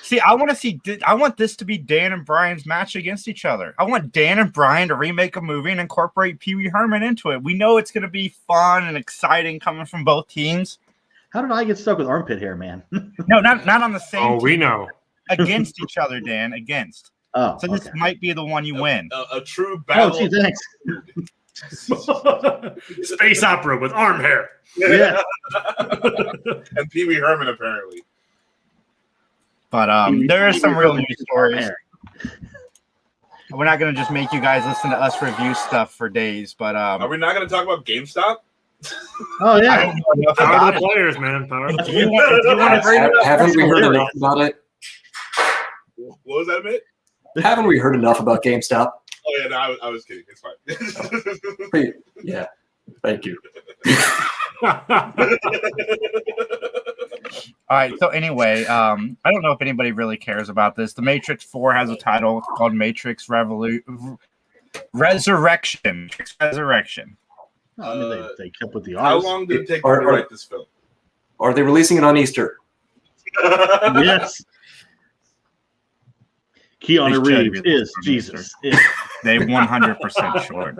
See, I want this to be Dan and Brian's match against each other. I want Dan and Brian to remake a movie and incorporate Pee Wee Herman into it. We know it's going to be fun and exciting coming from both teams. How did I get stuck with armpit hair, man? No, not on the same. Oh, we know. Against each other, Dan. Against. Oh, so this might be the one you win. A true battle. Oh, gee, thanks. Space opera with arm hair. Yeah. And Pee Wee Herman, apparently. But there are some real news stories. We're not going to just make you guys listen to us review stuff for days, but are we not going to talk about GameStop? Oh yeah, power to the players, man. Power to the players. Haven't we heard enough about it? What was that, Mitt? Haven't we heard enough about GameStop? Oh yeah, no, I was kidding. It's fine. Yeah, thank you. All right. So anyway, I don't know if anybody really cares about this. The Matrix 4 has a title called Matrix Resurrection. Resurrection. I mean, they kept with the How arms. long did it take to write this film? Are they releasing it on Easter? Yes. Keanu Reeves is Jesus. They 100% short.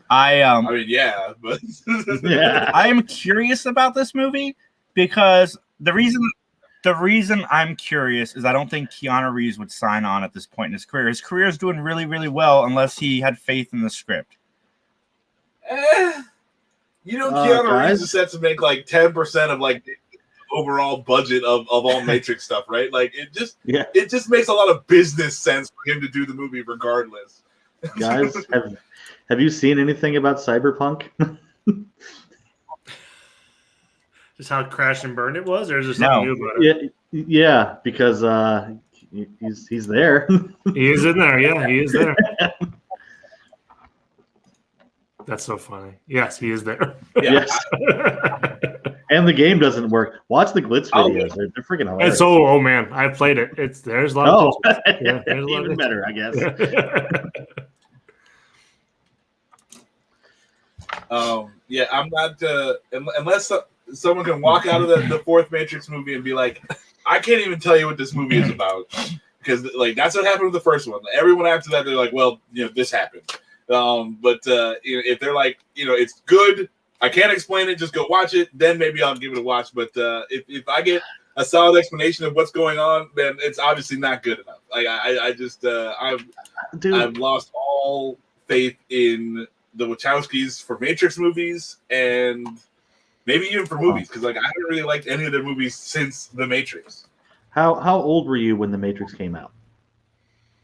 I mean, yeah, but yeah. I am curious about this movie because the reason I'm curious is I don't think Keanu Reeves would sign on at this point in his career. His career is doing really, really well unless he had faith in the script. Keanu Reeves is set to make like 10% of like the overall budget of all Matrix stuff, right? Like it just makes a lot of business sense for him to do the movie regardless. Guys, have you seen anything about Cyberpunk? Just how crash and burn it was, or is there something new about it? Yeah, because he's there. He is in there. Yeah, he is there. That's so funny. Yes, he is there. Yes. And the game doesn't work. Watch the glitz videos; they're freaking hilarious. It's oh man, I played it. There's a lot of yeah, even better, I guess. Yeah, I'm not unless someone can walk out of the fourth Matrix movie and be like, I can't even tell you what this movie is about, because like that's what happened with the first one. Everyone after that, they're like, well, this happened. But if they're like, it's good, I can't explain it, just go watch it, then maybe I'll give it a watch. But if I get a solid explanation of what's going on, then it's obviously not good enough. Like I've lost all faith in the Wachowskis for Matrix movies, and maybe even for movies, because like I haven't really liked any of their movies since The Matrix. How old were you when The Matrix came out?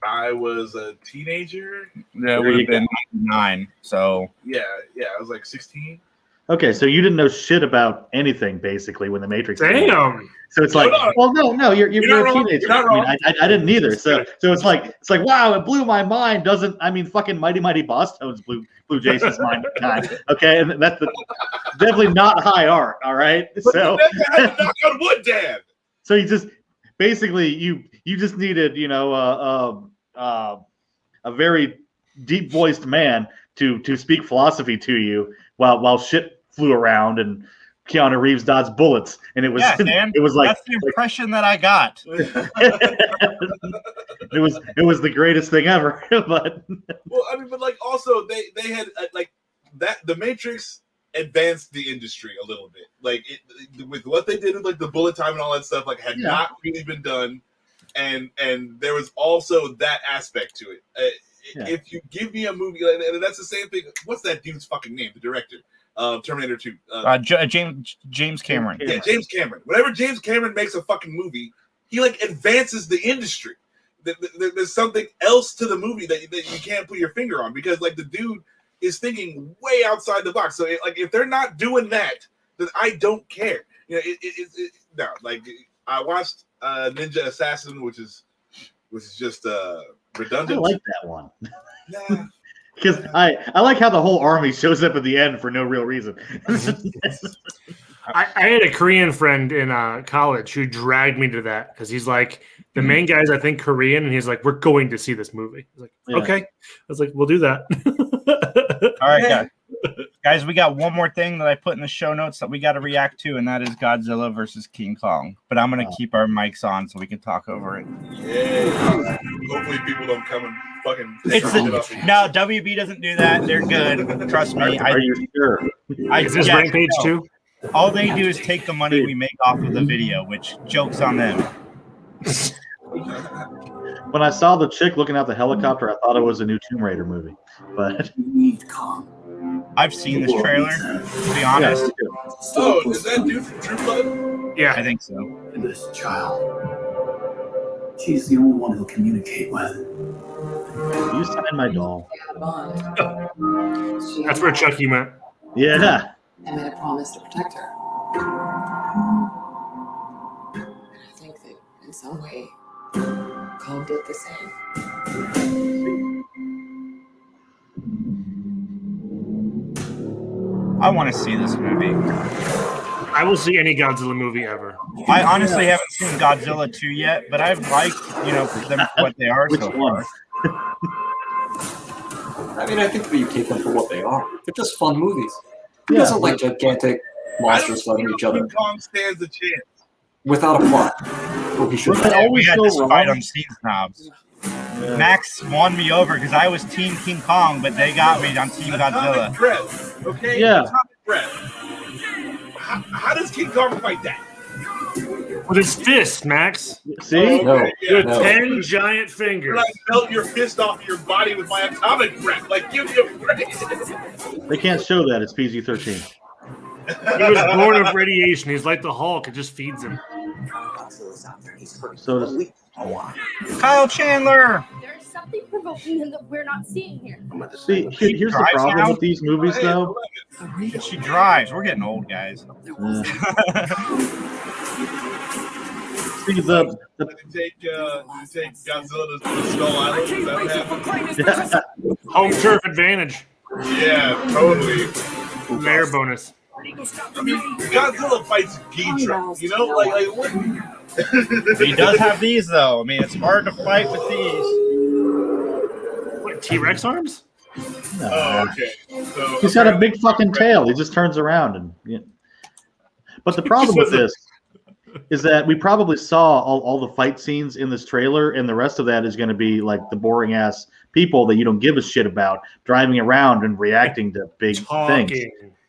I was a teenager. Yeah, it would have been 9. So yeah, I was like 16. Okay, so you didn't know shit about anything basically when The Matrix came out. Damn. So it's like, well, no, you're a teenager. I didn't either. So it's like, wow, it blew my mind. Fucking Mighty Mighty Boss Tones blew Jason's mind at the time. Okay, and that's definitely not high art. All right, so knock on wood, Dad. So you just basically you just needed a very deep voiced man to speak philosophy to you while shit flew around and Keanu Reeves dodged bullets, and it was it was like that's the impression that I got. It was the greatest thing ever. But like also they had like that the Matrix advanced the industry a little bit, like with what they did with like the bullet time and all that stuff, like had not really been done, and there was also that aspect to it. If you give me a movie, and that's the same thing. What's that dude's fucking name? The director of Terminator 2. James Cameron. Yeah, James Cameron. Whenever James Cameron makes a fucking movie, he like advances the industry. There's something else to the movie that you can't put your finger on, because like the dude is thinking way outside the box. So if they're not doing that, then I don't care. No. Like I watched Ninja Assassin, which is just redundant. I like that one. Because I like how the whole army shows up at the end for no real reason. I had a Korean friend in college who dragged me to that because he's like, the main guy's I think Korean, and he's like, we're going to see this movie. I was like, okay. I was like, we'll do that. All right, Guys, we got one more thing that I put in the show notes that we got to react to, and that is Godzilla versus King Kong. But I'm going to keep our mics on so we can talk over it. Yeah. Hopefully people don't come and fucking... No, WB doesn't do that. They're good. Trust me. Are you sure? Is this Rampage too? All they do is take the money we make off of the video, which jokes on them. When I saw the chick looking out the helicopter, I thought it was a new Tomb Raider movie. But I've seen this trailer, to be honest. Oh, is that dude from True Blood? Yeah, I think so. And this child, she's the only one who'll communicate with. You signed my doll. That's where Chucky meant. Yeah. I made a promise to protect her. And I think that in some way, Kong did the same. I want to see this movie. I will see any Godzilla movie ever. I honestly haven't seen Godzilla 2 yet, but I've liked, them for what they are so far. I mean, I think that you take them for what they are. They're just fun movies. Who doesn't like gigantic monsters fighting each other? King Kong stands a chance. Without a plot. Well, he should We had this fight on Steam Snobs. Max won me over because I was Team King Kong, but they got me on Team Godzilla. Breath, okay? Yeah. Atomic breath. How does King Kong fight that? With his fist, Max. See? With 10 giant fingers. But I melt your fist off your body with my atomic breath. Like, give me a break. They can't show that. It's PG-13. He was born of radiation. He's like the Hulk. It just feeds him. So does Kyle Chandler. There's something provoking him that we're not seeing here. See, here's the problem with these movies, though. She drives. We're getting old, guys. See, You take Godzilla to Skull Island. Is that what happened? Home turf advantage. Yeah, totally. Mayor bonus. I mean, Godzilla fights Ghidorah. You know, like what? He does have these, though. I mean, it's hard to fight with these. What, T-Rex arms? No. Oh, okay. So, He's got a big fucking tail. He just turns around and. But the problem with this is that we probably saw all the fight scenes in this trailer, and the rest of that is going to be like the boring ass people that you don't give a shit about driving around and reacting to big things.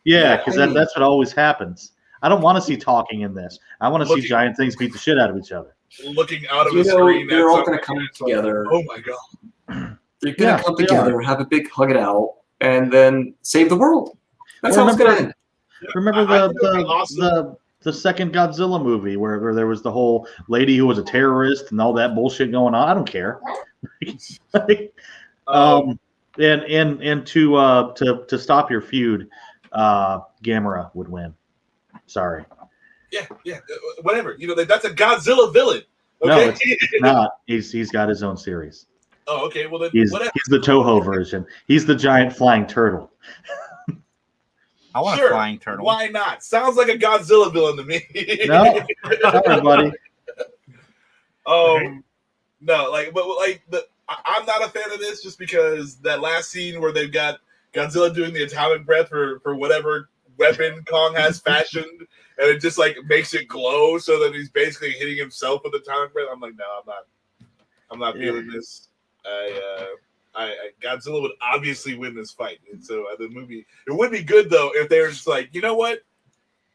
Yeah, because that's what always happens. I don't want to see talking in this. I want to see giant things beat the shit out of each other. Looking out of the screen. They're all going to come together. Oh my god. They're going to come together, have a big hug it out, and then save the world. That's how it's going to end. Remember the second Godzilla movie where there was the whole lady who was a terrorist and all that bullshit going on? I don't care. And to stop your feud, Gamera would win. Sorry. Yeah, whatever. That's a Godzilla villain. Okay? No, it's not. He's got his own series. Oh, okay. Well, then he's whatever. He's the Toho version. He's the giant flying turtle. I want a flying turtle. Why not? Sounds like a Godzilla villain to me. No, sorry, buddy. No, I'm not a fan of this just because that last scene where they've got Godzilla doing the atomic breath for whatever weapon Kong has fashioned, and it just like makes it glow so that he's basically hitting himself with atomic breath. I'm like, no, I'm not feeling this. Godzilla would obviously win this fight, and so the movie. It would be good though if they were just like, you know what,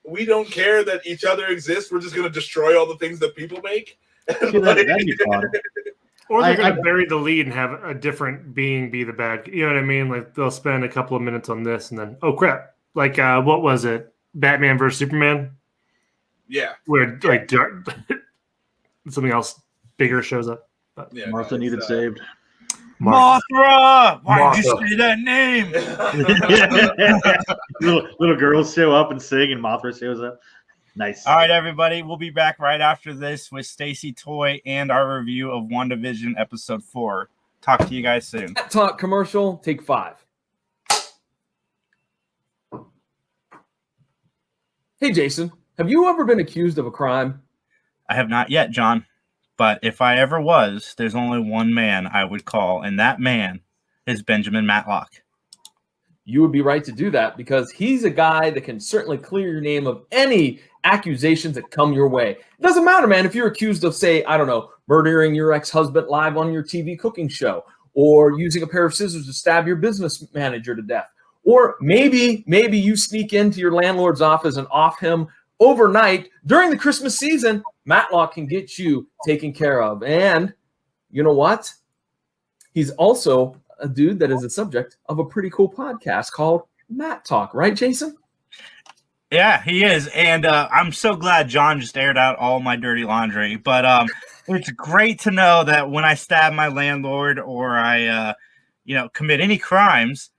we don't care that each other exists. We're just going to destroy all the things that people make. That'd be fun. Or they're going to bury the lead and have a different being be the bad. You know what I mean? Like they'll spend a couple of minutes on this, and then oh crap! Like what was it? Batman versus Superman. Yeah. Where like something else bigger shows up. But, yeah, Martha needed saved. Mothra! Why did you say that name? little girls show up and sing, and Mothra shows up. Nice. All right, everybody. We'll be back right after this with Stacey Toy and our review of WandaVision Episode 4. Talk to you guys soon. Talk commercial, take 5. Hey, Jason, have you ever been accused of a crime? I have not yet, John. But if I ever was, there's only one man I would call, and that man is Benjamin Matlock. you would be right to do that because he's a guy that can certainly clear your name of any accusations that come your way. It doesn't matter, man, if you're accused of, say, I don't know, murdering your ex-husband live on your TV cooking show, or using a pair of scissors to stab your business manager to death, or maybe you sneak into your landlord's office and off him overnight during the Christmas season. Matlock can get you taken care of. And you know what? He's also a dude that is the subject of a pretty cool podcast called Matt Talk, right, Jason? Yeah, he is. And I'm so glad John just aired out all my dirty laundry. But it's great to know that when I stab my landlord or I, commit any crimes,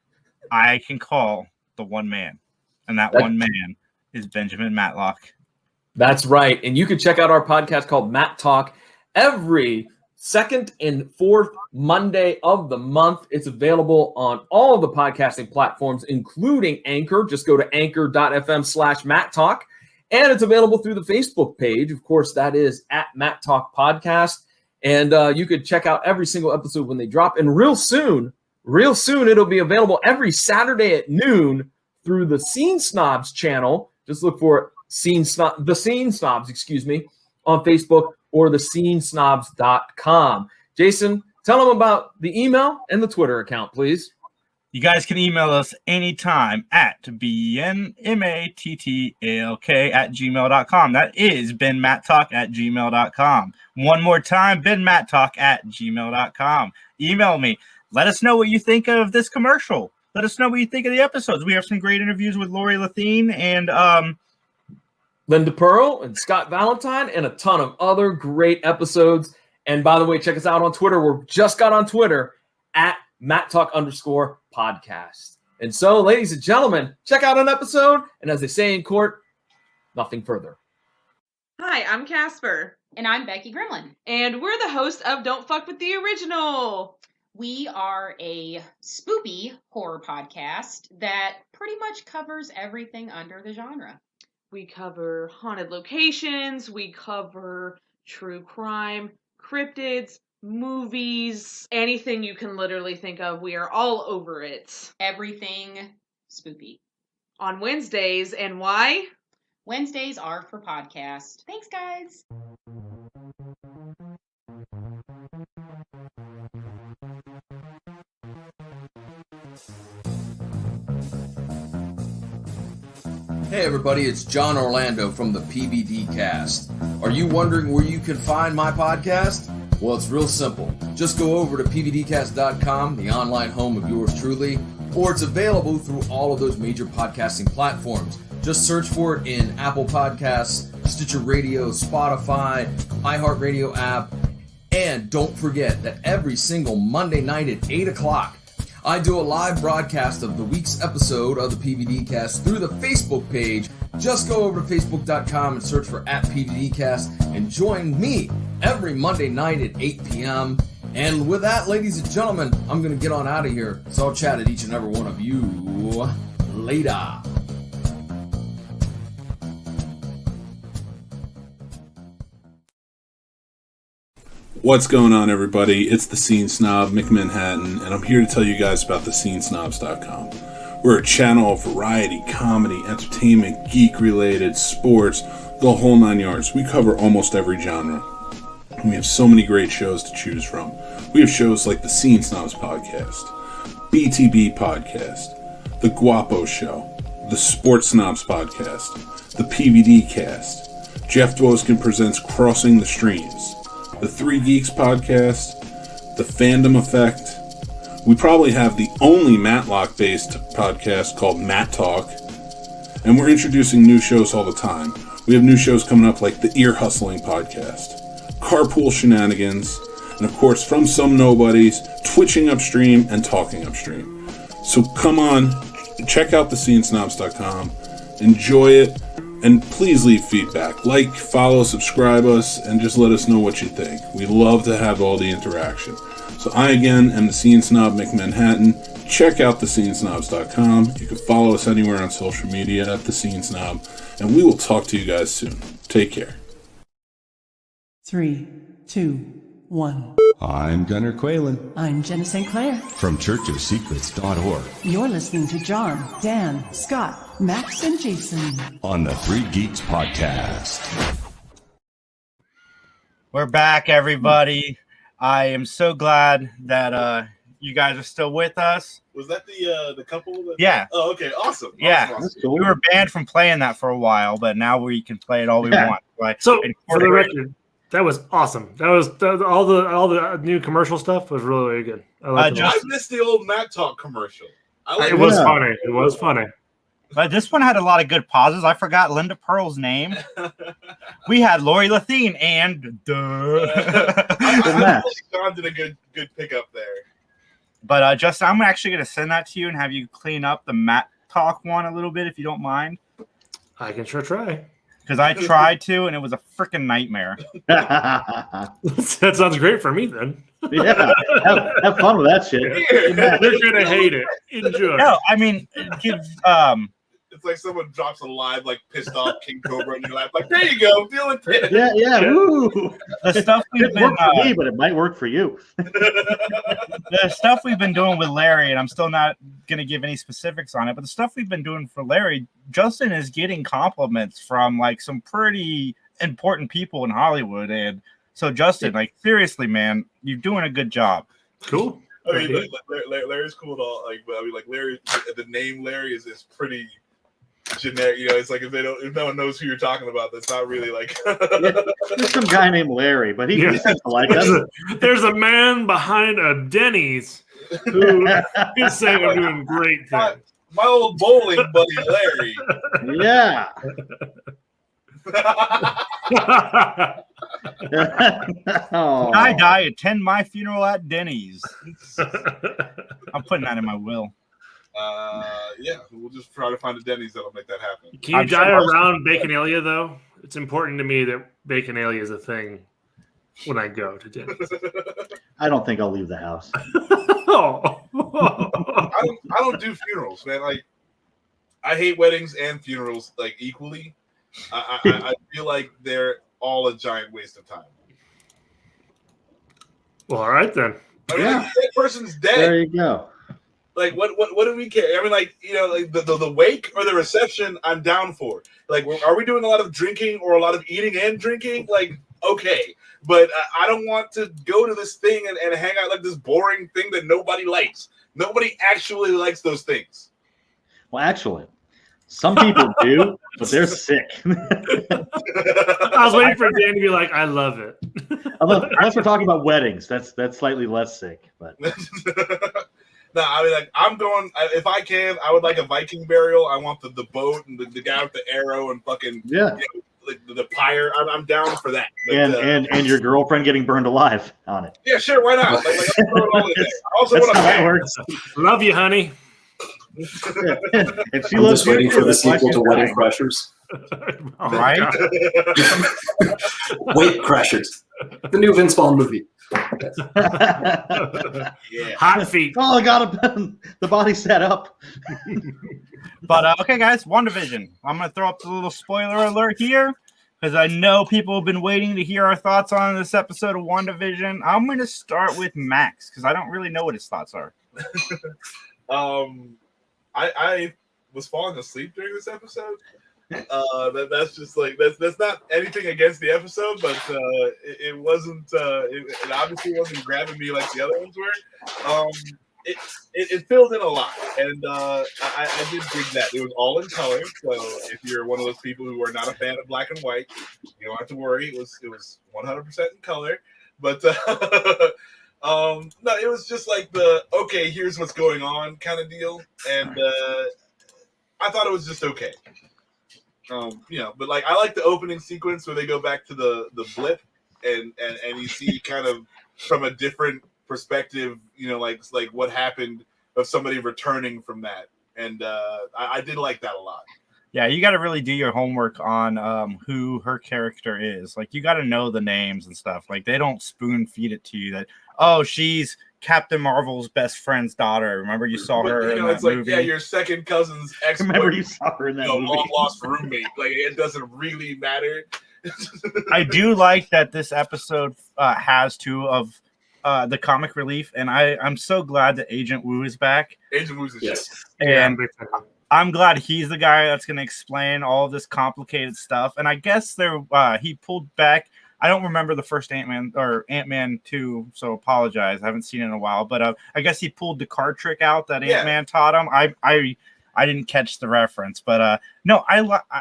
I can call the one man. And that one man is Benjamin Matlock. That's right. And you can check out our podcast called Matt Talk every second and fourth Monday of the month. It's available on all of the podcasting platforms, including Anchor. Just go to anchor.fm/Matt Talk. And it's available through the Facebook page. Of course, that is at Matt Talk Podcast. And you could check out every single episode when they drop. And real soon, it'll be available every Saturday at noon through the Scene Snobs channel. Just look for the Scene Snobs, on Facebook or thescenesnobs.com. Jason, tell them about the email and the Twitter account, please. You guys can email us anytime at benmattalk@gmail.com. That is benmattalk@gmail.com. One more time, benmattalk@gmail.com. Email me. Let us know what you think of this commercial. Let us know what you think of the episodes. We have some great interviews with Lori Lathine and Linda Pearl and Scott Valentine and a ton of other great episodes. And by the way, check us out on Twitter. We're just got on Twitter at MattTalk_podcast. And so, ladies and gentlemen, check out an episode. And as they say in court, nothing further. Hi, I'm Casper. And I'm Becky Gremlin. And we're the hosts of Don't Fuck With The Original. We are a spoopy horror podcast that pretty much covers everything under the genre. We cover haunted locations, we cover true crime, cryptids, movies, anything you can literally think of. We are all over it. Everything spoopy. On Wednesdays, and why? Wednesdays are for podcast. Thanks, guys. Hey everybody, it's John Orlando from the PVD Cast. Are you wondering where you can find my podcast? Well, it's real simple. Just go over to pvdcast.com, the online home of yours truly, or it's available through all of those major podcasting platforms. Just search for it in Apple Podcasts, Stitcher Radio, Spotify, iHeartRadio app, and don't forget that every single Monday night at 8 o'clock, I do a live broadcast of the week's episode of the PVD Cast through the Facebook page. Just go over to facebook.com and search for @PVDcast and join me every Monday night at 8 p.m. And with that, ladies and gentlemen, I'm going to get on out of here. So I'll chat at each and every one of you later. What's going on, everybody? It's the Scene Snob, McManhattan, and I'm here to tell you guys about thescenesnobs.com. We're a channel of variety, comedy, entertainment, geek-related, sports, the whole 9 yards. We cover almost every genre. And we have so many great shows to choose from. We have shows like the Scene Snobs Podcast, BTB Podcast, The Guapo Show, the Sports Snobs Podcast, the PVD Cast, Jeff Dwoskin presents Crossing the Streams, the Three Geeks Podcast, the Fandom Effect. We probably have the only Matlock-based podcast called Matt Talk, and we're introducing new shows all the time. We have new shows coming up like the Ear Hustling Podcast, Carpool Shenanigans, and of course, From Some Nobodies, Twitching Upstream, and Talking Upstream. So come on, check out thescenesnobs.com, enjoy it, and please leave feedback. Like, follow, subscribe us, and just let us know what you think. We love to have all the interaction. So I, again, am the Scene Snob McManhattan. Check out thescenesnobs.com. You can follow us anywhere on social media at The Scene Snob, and we will talk to you guys soon. Take care. 3, 2, 1. I'm Gunnar Quaylen I'm Jenna St. Clair. from churchofsecrets.org You're listening to John, Dan, Scott, Max, and Jason. on the Three Geeks Podcast. We're back, everybody. I am so glad that you guys are still with us. Was that the couple? That... Yeah. Oh, okay. Awesome. Yeah. Awesome. We were banned from playing that for a while, but now we can play it all we want. Right? So, for the record, that was awesome. That was all the new commercial stuff was really, really good. I missed the old Matt Talk commercial. It was funny. It was funny. But this one had a lot of good pauses. I forgot Linda Pearl's name. We had Lori Lathine and I think John did a good pickup there. But Justin, I'm actually going to send that to you and have you clean up the Matt Talk one a little bit if you don't mind. I can sure try. Because I tried to, and it was a freaking nightmare. That sounds great for me, then. Yeah, have fun with that shit. They're gonna hate it. Enjoy. No, I mean, it gives. It's like someone drops a live, like pissed off King Cobra in your lap. Like, there you go, deal with it. Yeah. Woo. The stuff we've It worked for me, but it might work for you. The stuff we've been doing with Larry, and I'm still not going to give any specifics on it, but the stuff we've been doing for Larry, Justin is getting compliments from like some pretty important people in Hollywood, and so Justin, like seriously, man, you're doing a good job. Cool. I mean, Larry's cool and all. Like, but I mean, like Larry, the name Larry is pretty generic. You know, it's like if no one knows who you're talking about, that's not really like. There's some guy named Larry, but he seems to like us. There's a man behind a Denny's who is saying I'm doing great things. My old bowling buddy Larry. Yeah. I die, attend my funeral at Denny's. I'm putting that in my will. Yeah, we'll just try to find a Denny's that'll make that happen. Can you die around Baconalia, though? It's important to me that Baconalia is a thing when I go to Denny's. I don't think I'll leave the house. I don't do funerals, man. Like, I hate weddings and funerals like equally. I feel like they're all a giant waste of time. Well, all right then. I mean, like, that person's dead. There you go. Like, what do we care? I mean, like, you know, like the wake or the reception, I'm down for. Like, are we doing a lot of drinking or a lot of eating and drinking? Like, okay, but I don't want to go to this thing and hang out like this boring thing that nobody likes. Nobody actually likes those things. Well, actually, some people do, but they're sick. I was waiting for Dan to be like, I love it. Unless we're talking about weddings, that's slightly less sick. But no, I mean, like, I'm going. If I can, I would like a Viking burial. I want the boat and the guy with the arrow and fucking you know, like the pyre. I'm down for that. Like, and your girlfriend getting burned alive on it. Yeah, sure, why not? Like, I'll throw it all in there. I also want that works. Love you, honey. And she I'm loves just waiting for the sequel to Wedding dying. Crashers. All right. Weight Crashers, the new Vince Vaughn movie. Yeah. Hot feet. Oh, I got the body set up. But okay, guys, WandaVision. I'm going to throw up the little spoiler alert here because I know people have been waiting to hear our thoughts on this episode of WandaVision. I'm going to start with Max because I don't really know what his thoughts are. I was falling asleep during this episode. That's just like that's not anything against the episode, but it wasn't. It obviously wasn't grabbing me like the other ones were. It filled in a lot, and I did dig that. It was all in color, so if you're one of those people who are not a fan of black and white, you don't have to worry. It was 100% in color, but no, it was just like the okay, here's what's going on kind of deal, and I thought it was just okay. You know, but like I like the opening sequence where they go back to the blip and you see kind of from a different perspective, you know, like what happened of somebody returning from that, and I did like that a lot. Yeah, you got to really do your homework on who her character is. Like, you got to know the names and stuff. Like, they don't spoon feed it to you that, oh, she's Captain Marvel's best friend's daughter. Remember you saw her in that it's like, movie? yeah, your second cousin's ex. Remember you saw her in that movie. Long lost roommate. Like, it doesn't really matter. I do like that this episode has two of the comic relief, and I'm so glad that Agent Wu is back. Agent Wu's a shit. And I'm glad he's the guy that's going to explain all this complicated stuff. And I guess he pulled back. I don't remember the first Ant-Man or Ant-Man 2, so apologize. I haven't seen it in a while. But I guess he pulled the card trick out that Ant-Man taught him. I didn't catch the reference. But no,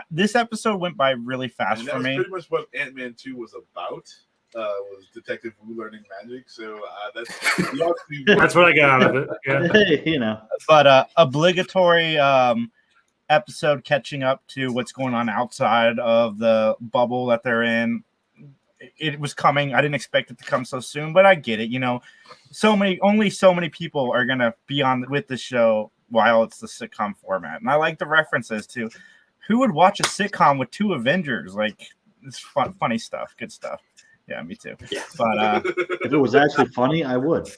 this episode went by really fast for me. That's pretty much what Ant-Man 2 was about. Was Detective Wu learning magic. So that's what I got out of it. Yeah. You know. But obligatory episode catching up to what's going on outside of the bubble that they're in. It was coming. I didn't expect it to come so soon, but I get it. You know, only so many people are gonna be on with the show while it's the sitcom format, and I like the references to who would watch a sitcom with two Avengers. Like, it's funny stuff, good stuff. Yeah, me too. Yeah. But if it was actually funny, I would.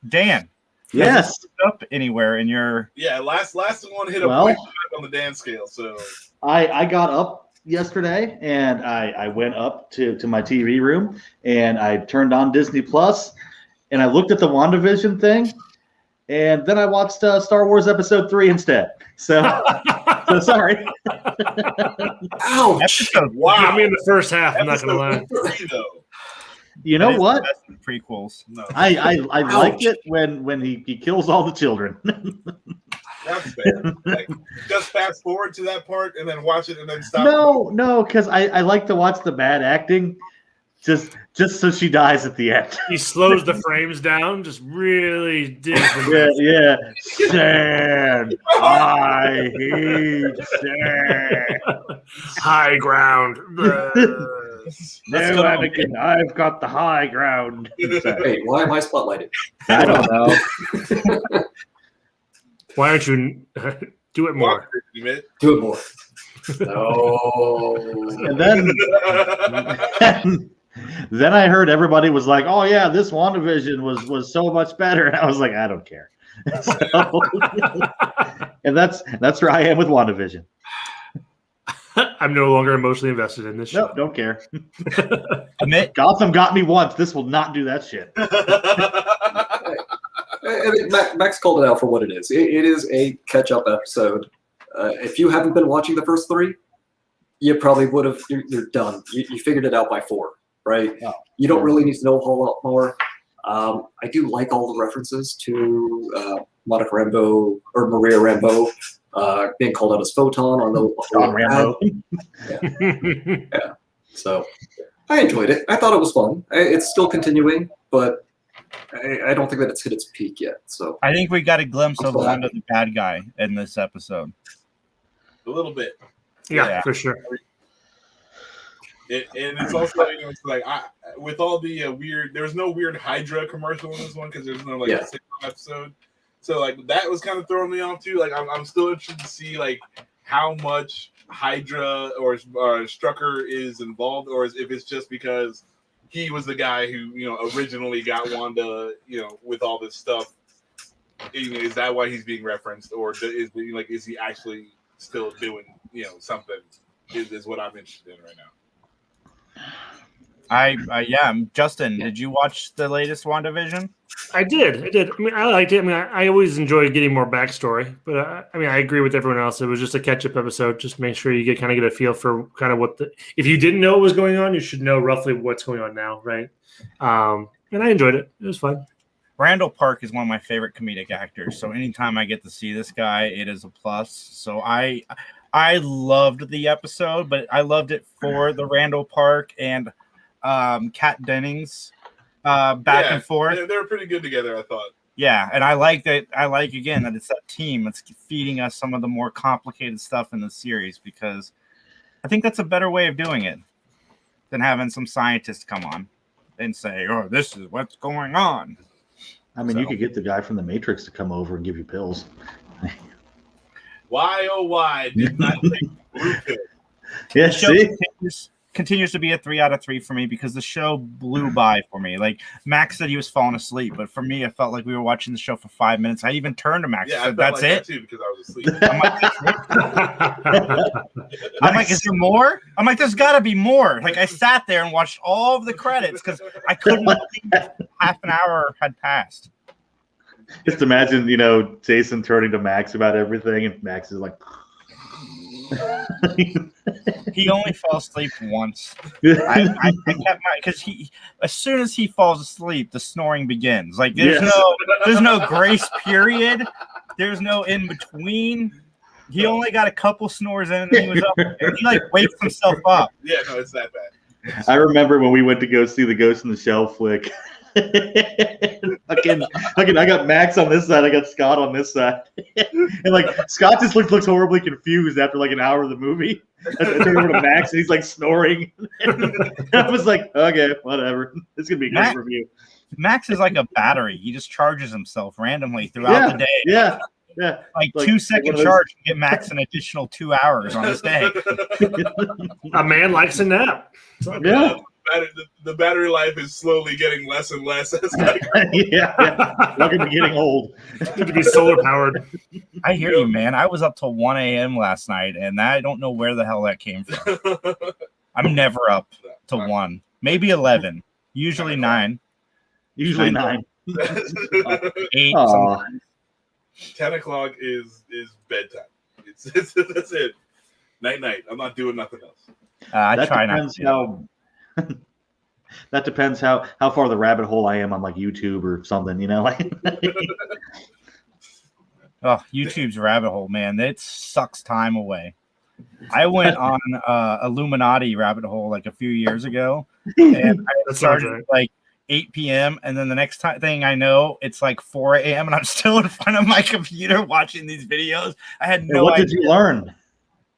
Dan. Yes. Up anywhere in your last one hit a 0.5 on the Dan scale. So I got up yesterday and I went up to my TV room and I turned on Disney Plus and I looked at the WandaVision thing and then I watched Star Wars Episode 3 instead. So sorry. Ouch! Wow. Got me in the first half. I'm not gonna lie. You know what? Prequels. No. I liked it when he kills all the children. That's fair. Like, just fast forward to that part and then watch it and then stop. No, because I like to watch the bad acting, just so she dies at the end. He slows the frames down, just really digs. Yeah. Sand. I hate sand. High ground. No, Anakin, I've got the high ground. Hey, why am I spotlighted? I don't know. Why don't you do it more? Do it more. No. And then I heard everybody was like, "Oh yeah, this WandaVision was so much better," and I was like, "I don't care." So, and that's where I am with WandaVision. I'm no longer emotionally invested in this show. Nope, don't care. Gotham got me once. This will not do that shit. I mean, Max called it out for what it is. It is a catch-up episode. If you haven't been watching the first three, you probably would have. You're done. You figured it out by 4, right? Oh. You don't really need to know a whole lot more. I do like all the references to Monica Rambeau or Maria Rambeau being called out as Photon on the John Rambo. Yeah. So I enjoyed it. I thought it was fun. It's still continuing, but I don't think that it's hit its peak yet. So I think we got a glimpse of Wanda the bad guy in this episode. A little bit. Yeah. For sure. And it's also, it's like with all the weird. There was no weird Hydra commercial in this one because there's no sitcom episode. So like that was kind of throwing me off too. Like I'm still interested to see like how much Hydra or Strucker is involved, or if it's just because he was the guy who originally got Wanda with all this stuff. Is that why he's being referenced, or is he actually still doing something? Is what I'm interested in right now. Justin, did you watch the latest WandaVision? I did. I mean, I liked it. I mean, I always enjoy getting more backstory, but I agree with everyone else. It was just a catch-up episode. Just make sure you get a feel for kind of if you didn't know what was going on, you should know roughly what's going on now, right? And I enjoyed it. It was fun. Randall Park is one of my favorite comedic actors, so anytime I get to see this guy, it is a plus. So I loved the episode, but I loved it for the Randall Park and Kat Dennings back and forth. They were pretty good together, I thought. Yeah, and I like that. I like again that it's that team that's feeding us some of the more complicated stuff in the series, because I think that's a better way of doing it than having some scientists come on and say, "Oh, this is what's going on." I mean, you could get the guy from the Matrix to come over and give you pills. Why, oh, why did not take blue pill? Yeah, see? continues to be a 3 out of 3 for me because the show blew by for me. Like Max said he was falling asleep, but for me, it felt like we were watching the show for 5 minutes. I even turned to Max and said, "That's it." Too, because I was asleep. I'm like, is there more? I'm like, there's got to be more. Like I sat there and watched all of the credits because I couldn't believe half an hour had passed. Just imagine, Jason turning to Max about everything, and Max is like. He only fell asleep once. I kept because as soon as he falls asleep, the snoring begins. Like there's no grace period. There's no in between. He only got a couple snores in, and he was up. He like wakes himself up. Yeah, no, it's that bad. I remember when we went to go see the Ghost in the Shell flick. I got Max on this side, I got Scott on this side, and like Scott just looks horribly confused after like an hour of the movie. I turned over to Max and he's like snoring. I was like, okay, whatever. It's gonna be a great review. Max is like a battery. He just charges himself randomly throughout the day. Yeah. Like 2-second charge to get Max an additional 2 hours on his day. A man likes a nap. Yeah. The battery life is slowly getting less and less. Yeah. We're gonna be getting old. Need to be solar powered. I hear you, man. I was up till 1 a.m. last night, and I don't know where the hell that came from. I'm never up till 1, maybe 11, usually 9. Usually 9. 8 sometimes. 10 o'clock is bedtime. That's it. Night. I'm not doing nothing else. I try not to. That depends how far the rabbit hole I am on like YouTube or something, Oh, YouTube's rabbit hole, man. It sucks time away. I went on Illuminati rabbit hole like a few years ago, and I started at like 8 p.m. and then the next thing I know, it's like 4 a.m. and I'm still in front of my computer watching these videos. I had no idea. What did you learn?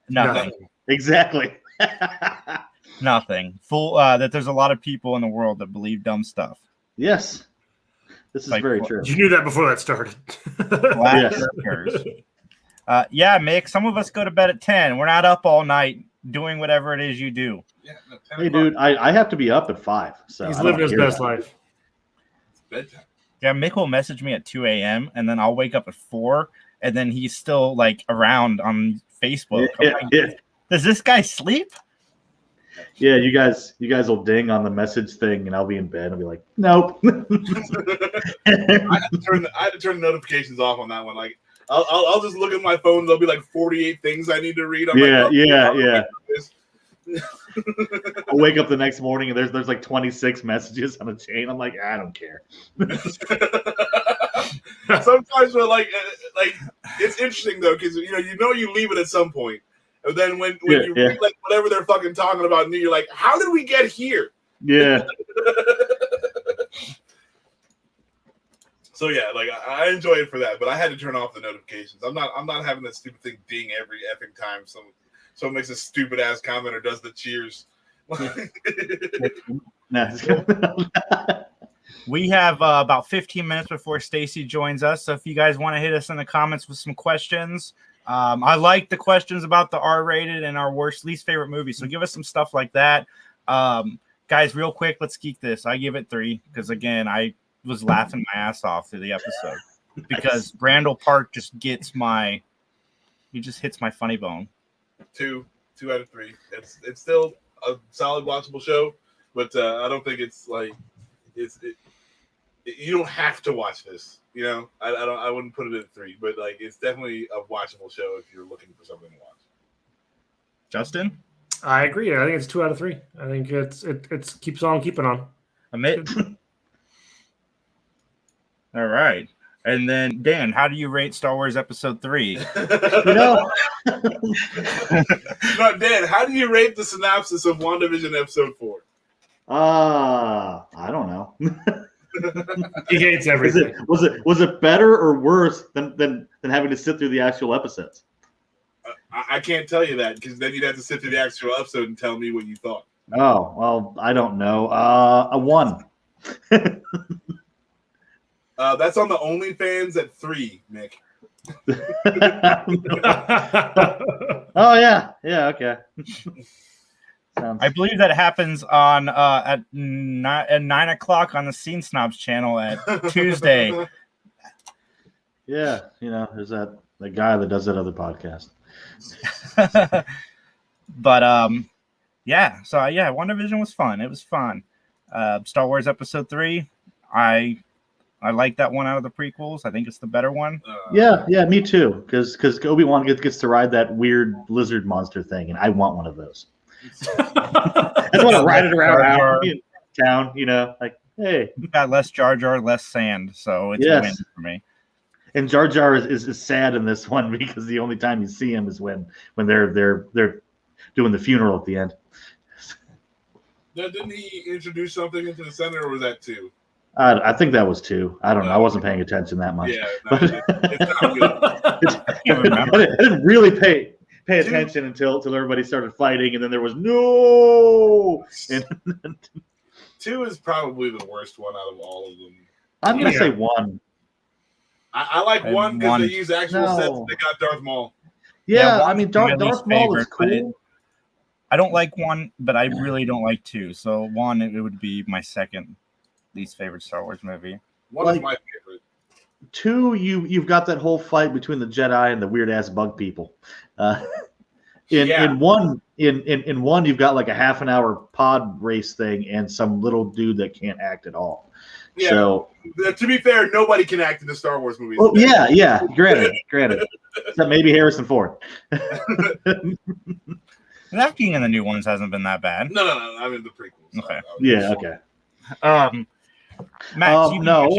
Nothing. Exactly. Nothing. That there's a lot of people in the world that believe dumb stuff. Yes. This is like, very true. You knew that before that started. Yeah, Mick, some of us go to bed at 10. We're not up all night doing whatever it is you do. Yeah, hey, dude, I have to be up at 5. So he's living his best life. It's bedtime. Yeah, Mick will message me at 2 a.m. and then I'll wake up at 4, and then he's still like around on Facebook. Does this guy sleep? Yeah, you guys will ding on the message thing, and I'll be in bed. I'll be like, nope. I had to turn the notifications off on that one. Like, I'll just look at my phone. There'll be like 48 things I need to read. I'm yeah. I'll wake up the next morning and there's like 26 messages on a chain. I'm like, I don't care. Sometimes we're like it's interesting though, because you leave it at some point. And then when you read like whatever they're fucking talking about, and you're like, how did we get here? Yeah. So yeah, like I enjoy it for that, but I had to turn off the notifications. I'm not having that stupid thing ding every effing time someone makes a stupid ass comment or does the cheers. We have about 15 minutes before Stacey joins us, so if you guys want to hit us in the comments with some questions. I like the questions about the R-rated and our least favorite movie, so give us some stuff like that. Guys, real quick, let's geek this. I give it 3 because, again, I was laughing my ass off through the episode because Randall Park just hits my funny bone. 2 out of 3. It's still a solid watchable show, but I don't think it's like you don't have to watch this. I wouldn't put it at 3, but like it's definitely a watchable show if you're looking for something to watch. Justin, I agree. I think it's 2 out of 3. I think it keeps on keeping on. Amit. All right. And then, Dan, how do you rate Star Wars Episode 3? No, Dan, how do you rate the synopsis of WandaVision Episode 4? I don't know. He hates everything. Was it better or worse than having to sit through the actual episodes? I can't tell you that because then you'd have to sit through the actual episode and tell me what you thought. Oh, well, I don't know. A 1. That's on the OnlyFans at 3, Nick. Oh yeah, okay. I believe that happens on at 9 o'clock on the Scene Snobs channel at Tuesday. Yeah, there's that guy that does that other podcast. But WandaVision was fun. It was fun. Star Wars Episode 3, I like that one out of the prequels. I think it's the better one. Yeah, me too. Because Obi-Wan gets to ride that weird lizard monster thing, and I want one of those. I just want to ride it around town, like, hey. You've got less Jar Jar, less sand, so it's a win for me. And Jar Jar is sad in this one because the only time you see him is when they're doing the funeral at the end. Didn't he introduce something into the center, or was that 2? I think that was 2. I don't know. I wasn't paying attention that much. Yeah, it's not good. I didn't really pay attention until everybody started fighting, and then there was no. And 2 is probably the worst one out of all of them. I'm gonna say 1. I like 1 because they use actual sets. They got Darth Maul. Yeah, I mean Darth Maul is cool. I don't like 1, but I really don't like 2. So 1, it would be my second least favorite Star Wars movie. 1 is my favorite. 2, you've got that whole fight between the Jedi and the weird ass bug people. In one, you've got like a half an hour pod race thing and some little dude that can't act at all. Yeah. So to be fair, nobody can act in the Star Wars movies. Well, yeah. Granted. Except maybe Harrison Ford. Acting in the new ones hasn't been that bad. No. I mean the prequels. Okay. Yeah. Okay. Matt, no.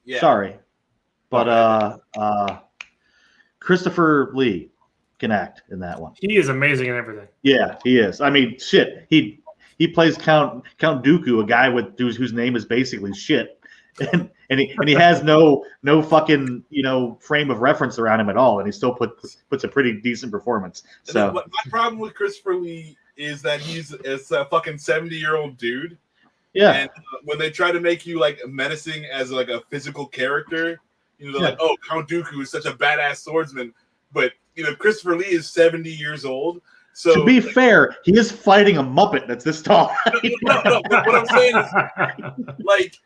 Yeah. Sorry, but Christopher Lee can act in that one. He is amazing in everything. Yeah, he is. I mean, shit. He plays Count Dooku, a guy whose name is basically shit, and he has no fucking frame of reference around him at all, and he still puts a pretty decent performance. So my problem with Christopher Lee is that he's a fucking 70-year-old dude. Yeah. And when they try to make you like menacing as like a physical character, they're like, oh, Count Dooku is such a badass swordsman, but Christopher Lee is 70 years old. So to be fair, he is fighting a Muppet that's this tall. No. What I'm saying is, like,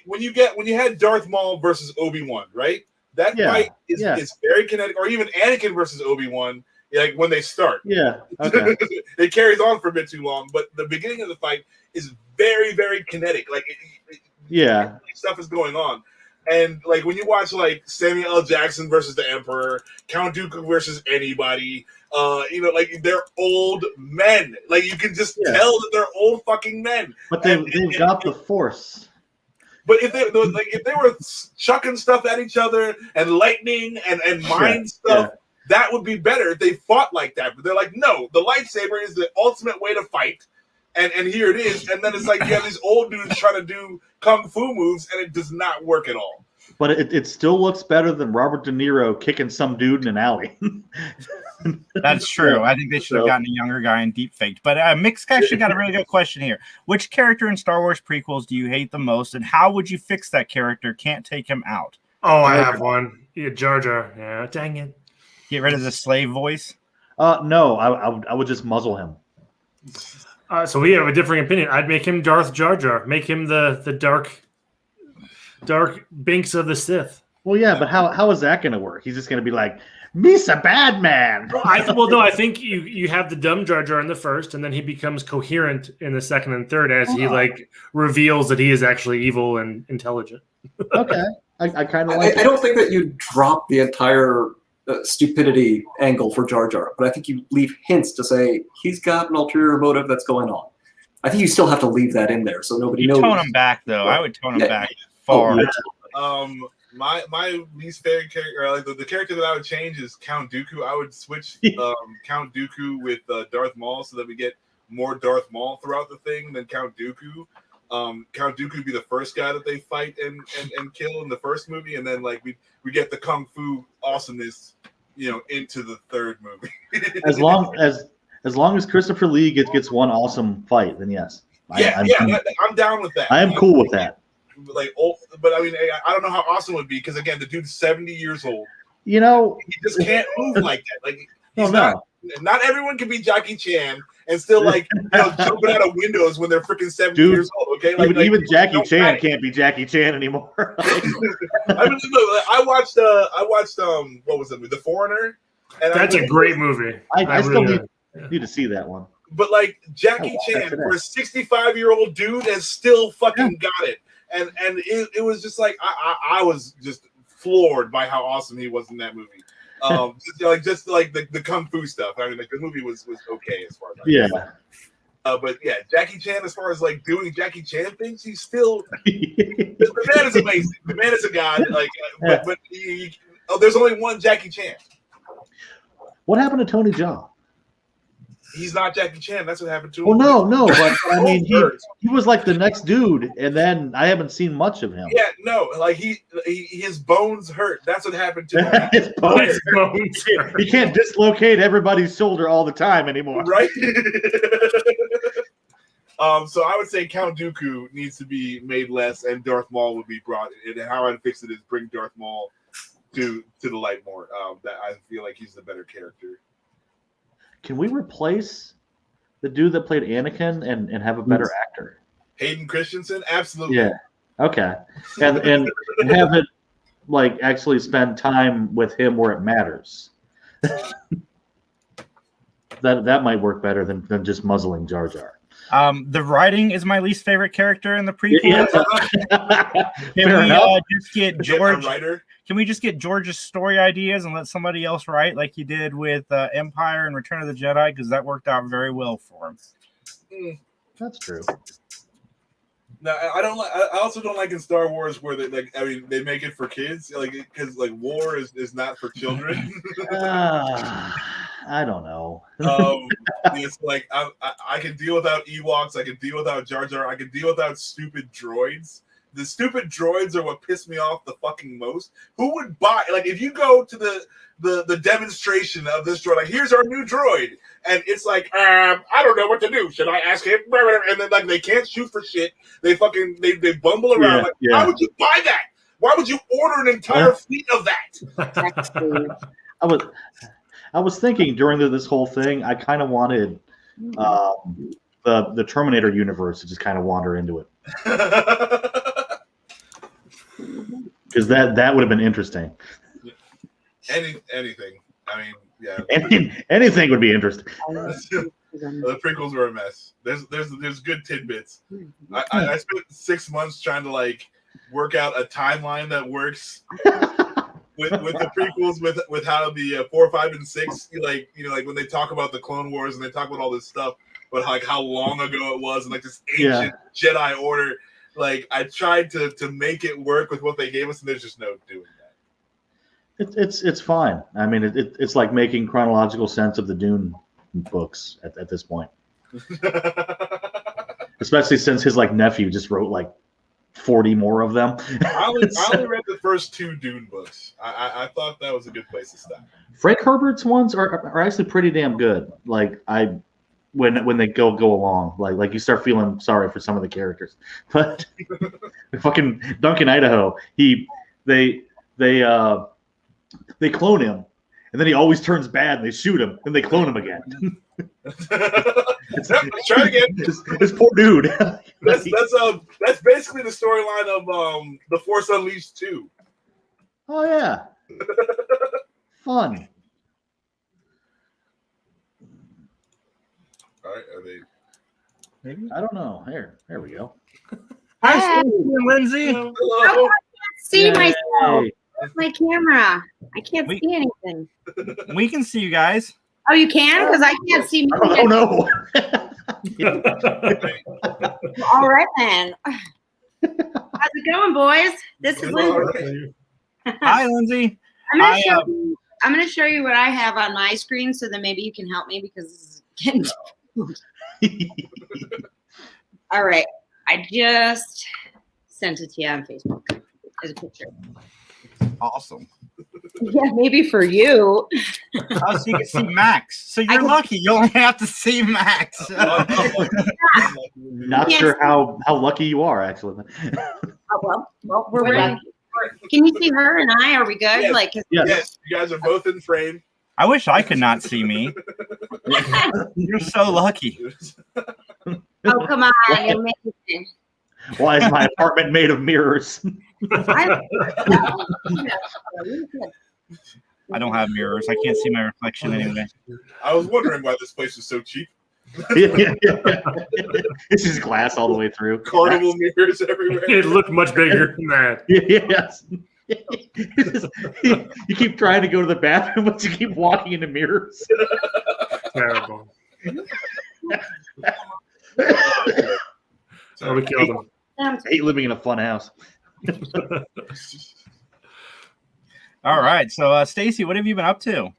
when you had Darth Maul versus Obi-Wan, right? That fight is very kinetic, or even Anakin versus Obi-Wan, like when they start. Yeah. Okay. It carries on for a bit too long, but the beginning of the fight is very, very kinetic. Like, stuff is going on. And like when you watch like Samuel L. Jackson versus the Emperor, Count Dooku versus anybody, like they're old men. Like you can just tell that they're old fucking men. But they've got the Force. But if they were chucking stuff at each other and lightning and mind stuff, that would be better if they fought like that. But they're like, no, the lightsaber is the ultimate way to fight. And here it is. And then it's like you have these old dudes trying to do kung fu moves, and it does not work at all. But it still looks better than Robert De Niro kicking some dude in an alley. That's true. I think they should have gotten a younger guy and deep faked. But Mix actually got a really good question here. Which character in Star Wars prequels do you hate the most, and how would you fix that character? Can't take him out. Oh, I have one. Yeah, Jar Jar. Yeah, dang it. Get rid of the slave voice? No, I would just muzzle him. So we have a differing opinion. I'd make him Darth Jar Jar. Make him the dark Binks of the Sith. Well, yeah, but how is that going to work? He's just going to be like, "Me's a bad man." I think you have the dumb Jar Jar in the first, and then he becomes coherent in the second and third as he reveals that he is actually evil and intelligent. Okay, I kind of like. I don't think that you drop the entire stupidity angle for Jar Jar, but I think you leave hints to say he's got an ulterior motive that's going on. I think you still have to leave that in there so nobody knows. Tone him back, though. I would tone him back far. My least favorite character, like the character that I would change is Count Dooku. I would switch Count Dooku with Darth Maul so that we get more Darth Maul throughout the thing than Count Dooku. Count Dooku would be the first guy that they fight and kill in the first movie, and then like we get the kung fu awesomeness, into the third movie. as long as Christopher Lee gets one awesome fight, then yes. I'm down with that. I am cool with that. But I mean, I don't know how awesome it would be because again, the dude's 70 years old. He just can't move like that. Like he's not Not everyone can be Jackie Chan and still like jumping out of windows when they're freaking 70 years old. Okay, even Jackie Chan can't be Jackie Chan anymore. I watched what was it? The Foreigner. And That's a great movie. I still need to see that one. But like Jackie Chan, for a 65-year-old dude, has still fucking got it. And it was just like I was just floored by how awesome he was in that movie. Just like the kung fu stuff. I mean, like the movie was okay as far as but yeah, Jackie Chan, as far as like doing Jackie Chan things, he's still the man is amazing. The man is a god. Like, but there's only one Jackie Chan. What happened to Tony Jaa? He's not Jackie Chan. That's what happened to him. Well, no, but I mean, he was like the next dude, and then I haven't seen much of him. Yeah, no, like his bones hurt. That's what happened to him. His bones hurt. He can't dislocate everybody's shoulder all the time anymore. Right? So I would say Count Dooku needs to be made less, and Darth Maul would be brought. And how I'd fix it is bring Darth Maul to the light more. That I feel like he's the better character. Can we replace the dude that played Anakin and have a better actor? Hayden Christensen? Absolutely. Yeah. Okay. And have it like actually spend time with him where it matters. that might work better than just muzzling Jar Jar. The writing is my least favorite character in the prequel. Can we just get George's story ideas and let somebody else write like he did with Empire and Return of the Jedi? Because that worked out very well for him. That's true. No, I also don't like in Star Wars where they make it for kids, like because like war is not for children. I don't know. It's like I can deal without Ewoks. I can deal without Jar Jar. I can deal without stupid droids. The stupid droids are what piss me off the fucking most. Who would buy, like, if you go to the demonstration of this droid, like, here's our new droid, and it's like, I don't know what to do. Should I ask him? And then like they can't shoot for shit. They fucking they bumble around. Why would you buy that? Why would you order an entire fleet of that? I was thinking during this whole thing, I kind of wanted the Terminator universe to just kind of wander into it. Because that would have been interesting. Anything. I mean, yeah. Anything would be interesting. The prequels were a mess. There's good tidbits. I spent 6 months trying to like work out a timeline that works with the prequels, with how the 4, 5, and 6, like when they talk about the Clone Wars and they talk about all this stuff, but like how long ago it was and like this ancient Jedi Order. Like I tried to make it work with what they gave us, and there's just no doing that. It's fine. I mean, it's like making chronological sense of the Dune books at this point. Especially since his like nephew just wrote like 40 more of them. I only read the first 2 Dune books. I thought that was a good place to stop. Frank Herbert's ones are actually pretty damn good. Like when they go along, like you start feeling sorry for some of the characters. But fucking Duncan Idaho, they clone him, and then he always turns bad, and they shoot him, and they clone him again. Try again. This poor dude. That's basically the storyline of The Force Unleashed 2. Oh yeah, fun. All right, are they? Maybe I don't know. There we go. Hi, Lindsay. Hello. I can't see myself. Where's my camera? I can't see anything. We can see you guys. Oh, you can? Because I can't see me. Oh no. All right then. How's it going, boys? This is Lindsay. Hi, Lindsay. I'm going to show you what I have on my screen, so then maybe you can help me because this is getting. All right. I just sent it to you on Facebook as a picture. Awesome. Yeah, maybe for you. Oh, so you can see Max. So you're lucky. You only have to see Max. Not sure how lucky you are, actually. Oh, well, we're ready. Can you see her and I? Are we good? Yes. Yes, you guys are both in frame. I wish I could not see me. You're so lucky. Oh, come on. You're amazing. Why is my apartment made of mirrors? I don't have mirrors. I can't see my reflection anyway. I was wondering why this place is so cheap. It's just glass all the way through. Carnival mirrors everywhere. It looked much bigger than that. Yes. You keep trying to go to the bathroom, but you keep walking into mirrors. Terrible. So we killed him. I hate living in a fun house. All right. So, Stacey, what have you been up to?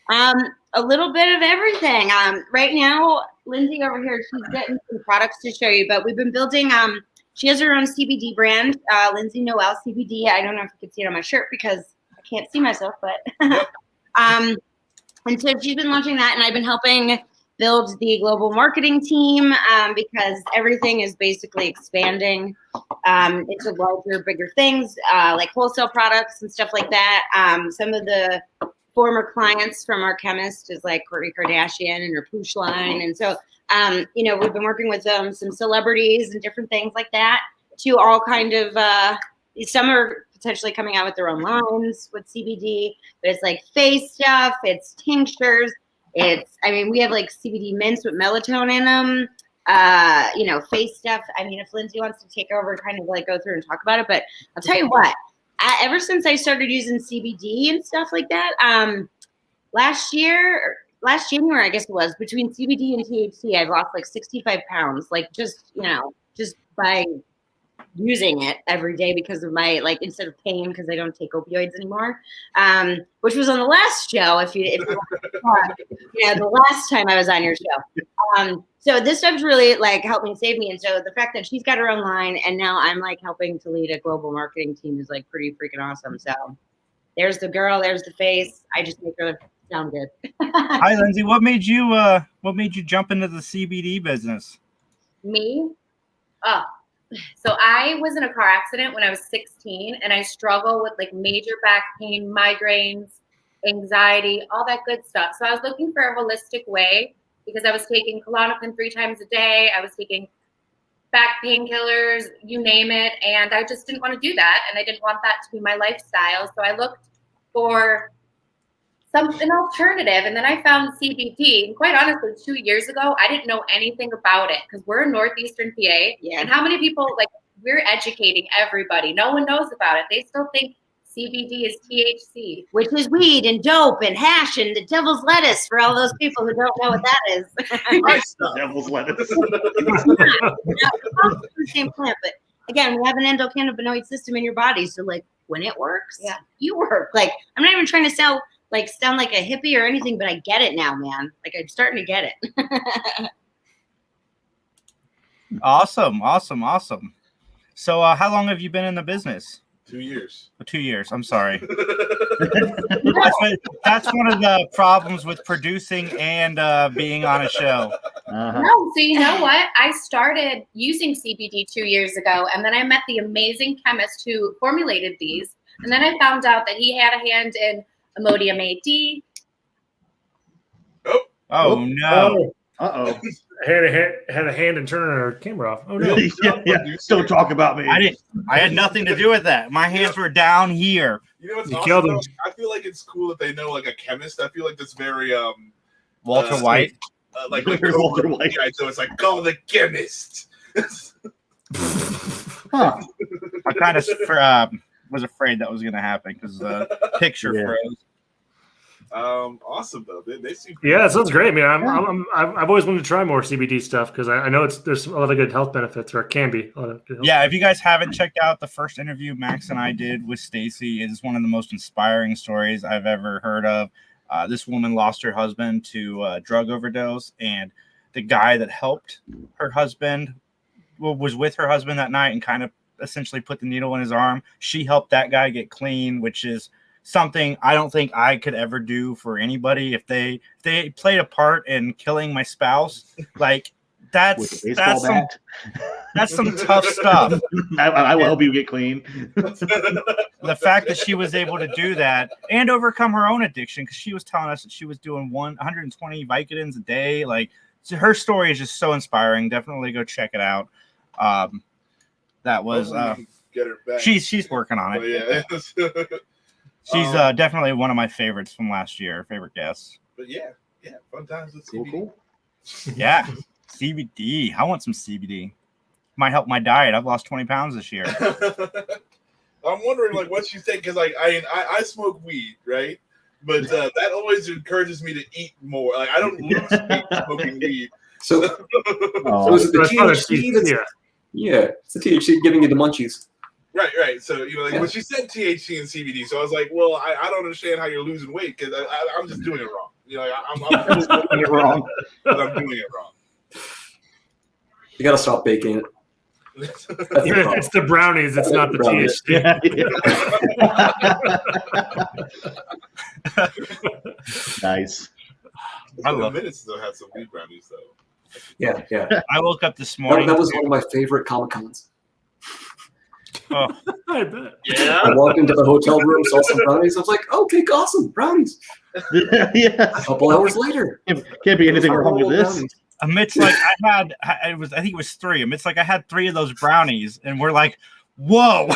A little bit of everything. Right now, Lindsay over here, she's getting some products to show you, but we've been building, she has her own CBD brand, Lindsay Noel CBD. I don't know if you can see it on my shirt because I can't see myself, but, and so she's been launching that, and I've been helping build the global marketing team because everything is basically expanding into larger, bigger things like wholesale products and stuff like that. Some of the former clients from our chemist is like Kourtney Kardashian and her Poosh line. And so, we've been working with some celebrities and different things like that to all kind of, some are potentially coming out with their own lines with CBD, but it's like face stuff, it's tinctures, we have like CBD mints with melatonin in them, face stuff. If Lindsay wants to take over and kind of like go through and talk about it, but I'll tell you what, ever since I started using CBD and stuff like that, last January, I guess it was, between CBD and THC, I've lost like 65 pounds, like just by using it every day because of my, like, instead of pain, because I don't take opioids anymore, which was on the last show. If you the last time I was on your show. So this stuff's really like helped me save me. And so the fact that she's got her own line and now I'm like helping to lead a global marketing team is like pretty freaking awesome. So there's the girl, there's the face. I just make her sound good. Hi, Lindsay. What made you jump into the CBD business? Me? Oh, so I was in a car accident when I was 16 and I struggle with like major back pain, migraines, anxiety, all that good stuff. So I was looking for a holistic way because I was taking Klonopin 3 times a day. I was taking back painkillers, you name it. And I just didn't want to do that. And I didn't want that to be my lifestyle. So I looked for something alternative. And then I found CBD. And quite honestly, 2 years ago, I didn't know anything about it because we're in Northeastern PA. Yeah. And how many people, like, we're educating everybody. No one knows about it. They still think CBD is THC, which is weed and dope and hash and the devil's lettuce for all those people who don't know what that is. Devil's lettuce. It's the same plant, but again, we have an endocannabinoid system in your body. So like when it works, you work. Like I'm not even trying to sound like a hippie or anything, but I get it now, man. Like I'm starting to get it. Awesome. So how long have you been in the business? 2 years. 2 years. I'm sorry. That's one of the problems with producing and being on a show. No, so you know what? I started using CBD 2 years ago, and then I met the amazing chemist who formulated these. And then I found out that he had a hand in Imodium AD. Oh no. Uh-oh. Had a hand in turning our camera off. Oh no! Don't talk about me. I had nothing to do with that. My hands were down here. You know what's You awesome, killed him. though? I feel like it's cool that they know like a chemist. I feel like that's very Walter White. Like Walter White. Guy, so it's like call the chemist. I kind of was afraid that was going to happen because the picture froze. Awesome though. They seem Yeah, that sounds great, man. I've always wanted to try more CBD stuff because I know there's a lot of good health benefits, or it can be. A lot of good health Yeah, if you guys haven't checked out the first interview Max and I did with Stacey, it is one of the most inspiring stories I've ever heard of. This woman lost her husband to drug overdose, and the guy that helped her husband was with her husband that night and kind of essentially put the needle in his arm. She helped that guy get clean, which is something I don't think I could ever do for anybody. If they played a part in killing my spouse, like That's with a baseball bat. That's some tough stuff. I will help you get clean. The fact that she was able to do that and overcome her own addiction, because she was telling us that she was doing 120 Vicodins a day. Like, so her story is just so inspiring. Definitely go check it out. That was get her back. She's working on it. Yeah. She's definitely one of my favorites from last year. Favorite guest. But yeah, fun times with CBD. Cool. Yeah, CBD. I want some CBD. Might help my diet. I've lost 20 pounds this year. I'm wondering, like, what you think, because, like, I smoke weed, right? But that always encourages me to eat more. Like, I don't lose weight smoking weed. So is it the THC? It's the THC giving you the munchies. Right. So, like when she said THC and CBD, so I was like, well, I don't understand how you're losing weight because I'm just doing it wrong. I'm doing it wrong, but I'm doing it wrong. You got to stop baking it. It's the brownies. It's not the THC. Nice. I love it. Minutes though. Had some weed brownies though. Yeah. I woke up this morning. That was one of my favorite Comic Cons. Oh, I bet. Yeah. I walked into the hotel room, saw some brownies. I was like, "Okay, awesome, brownies." Yeah. A couple hours later, can't be anything wrong with this. Brownies. Amidst like I think it was 3. Amidst like I had 3 of those brownies, and we're like, whoa.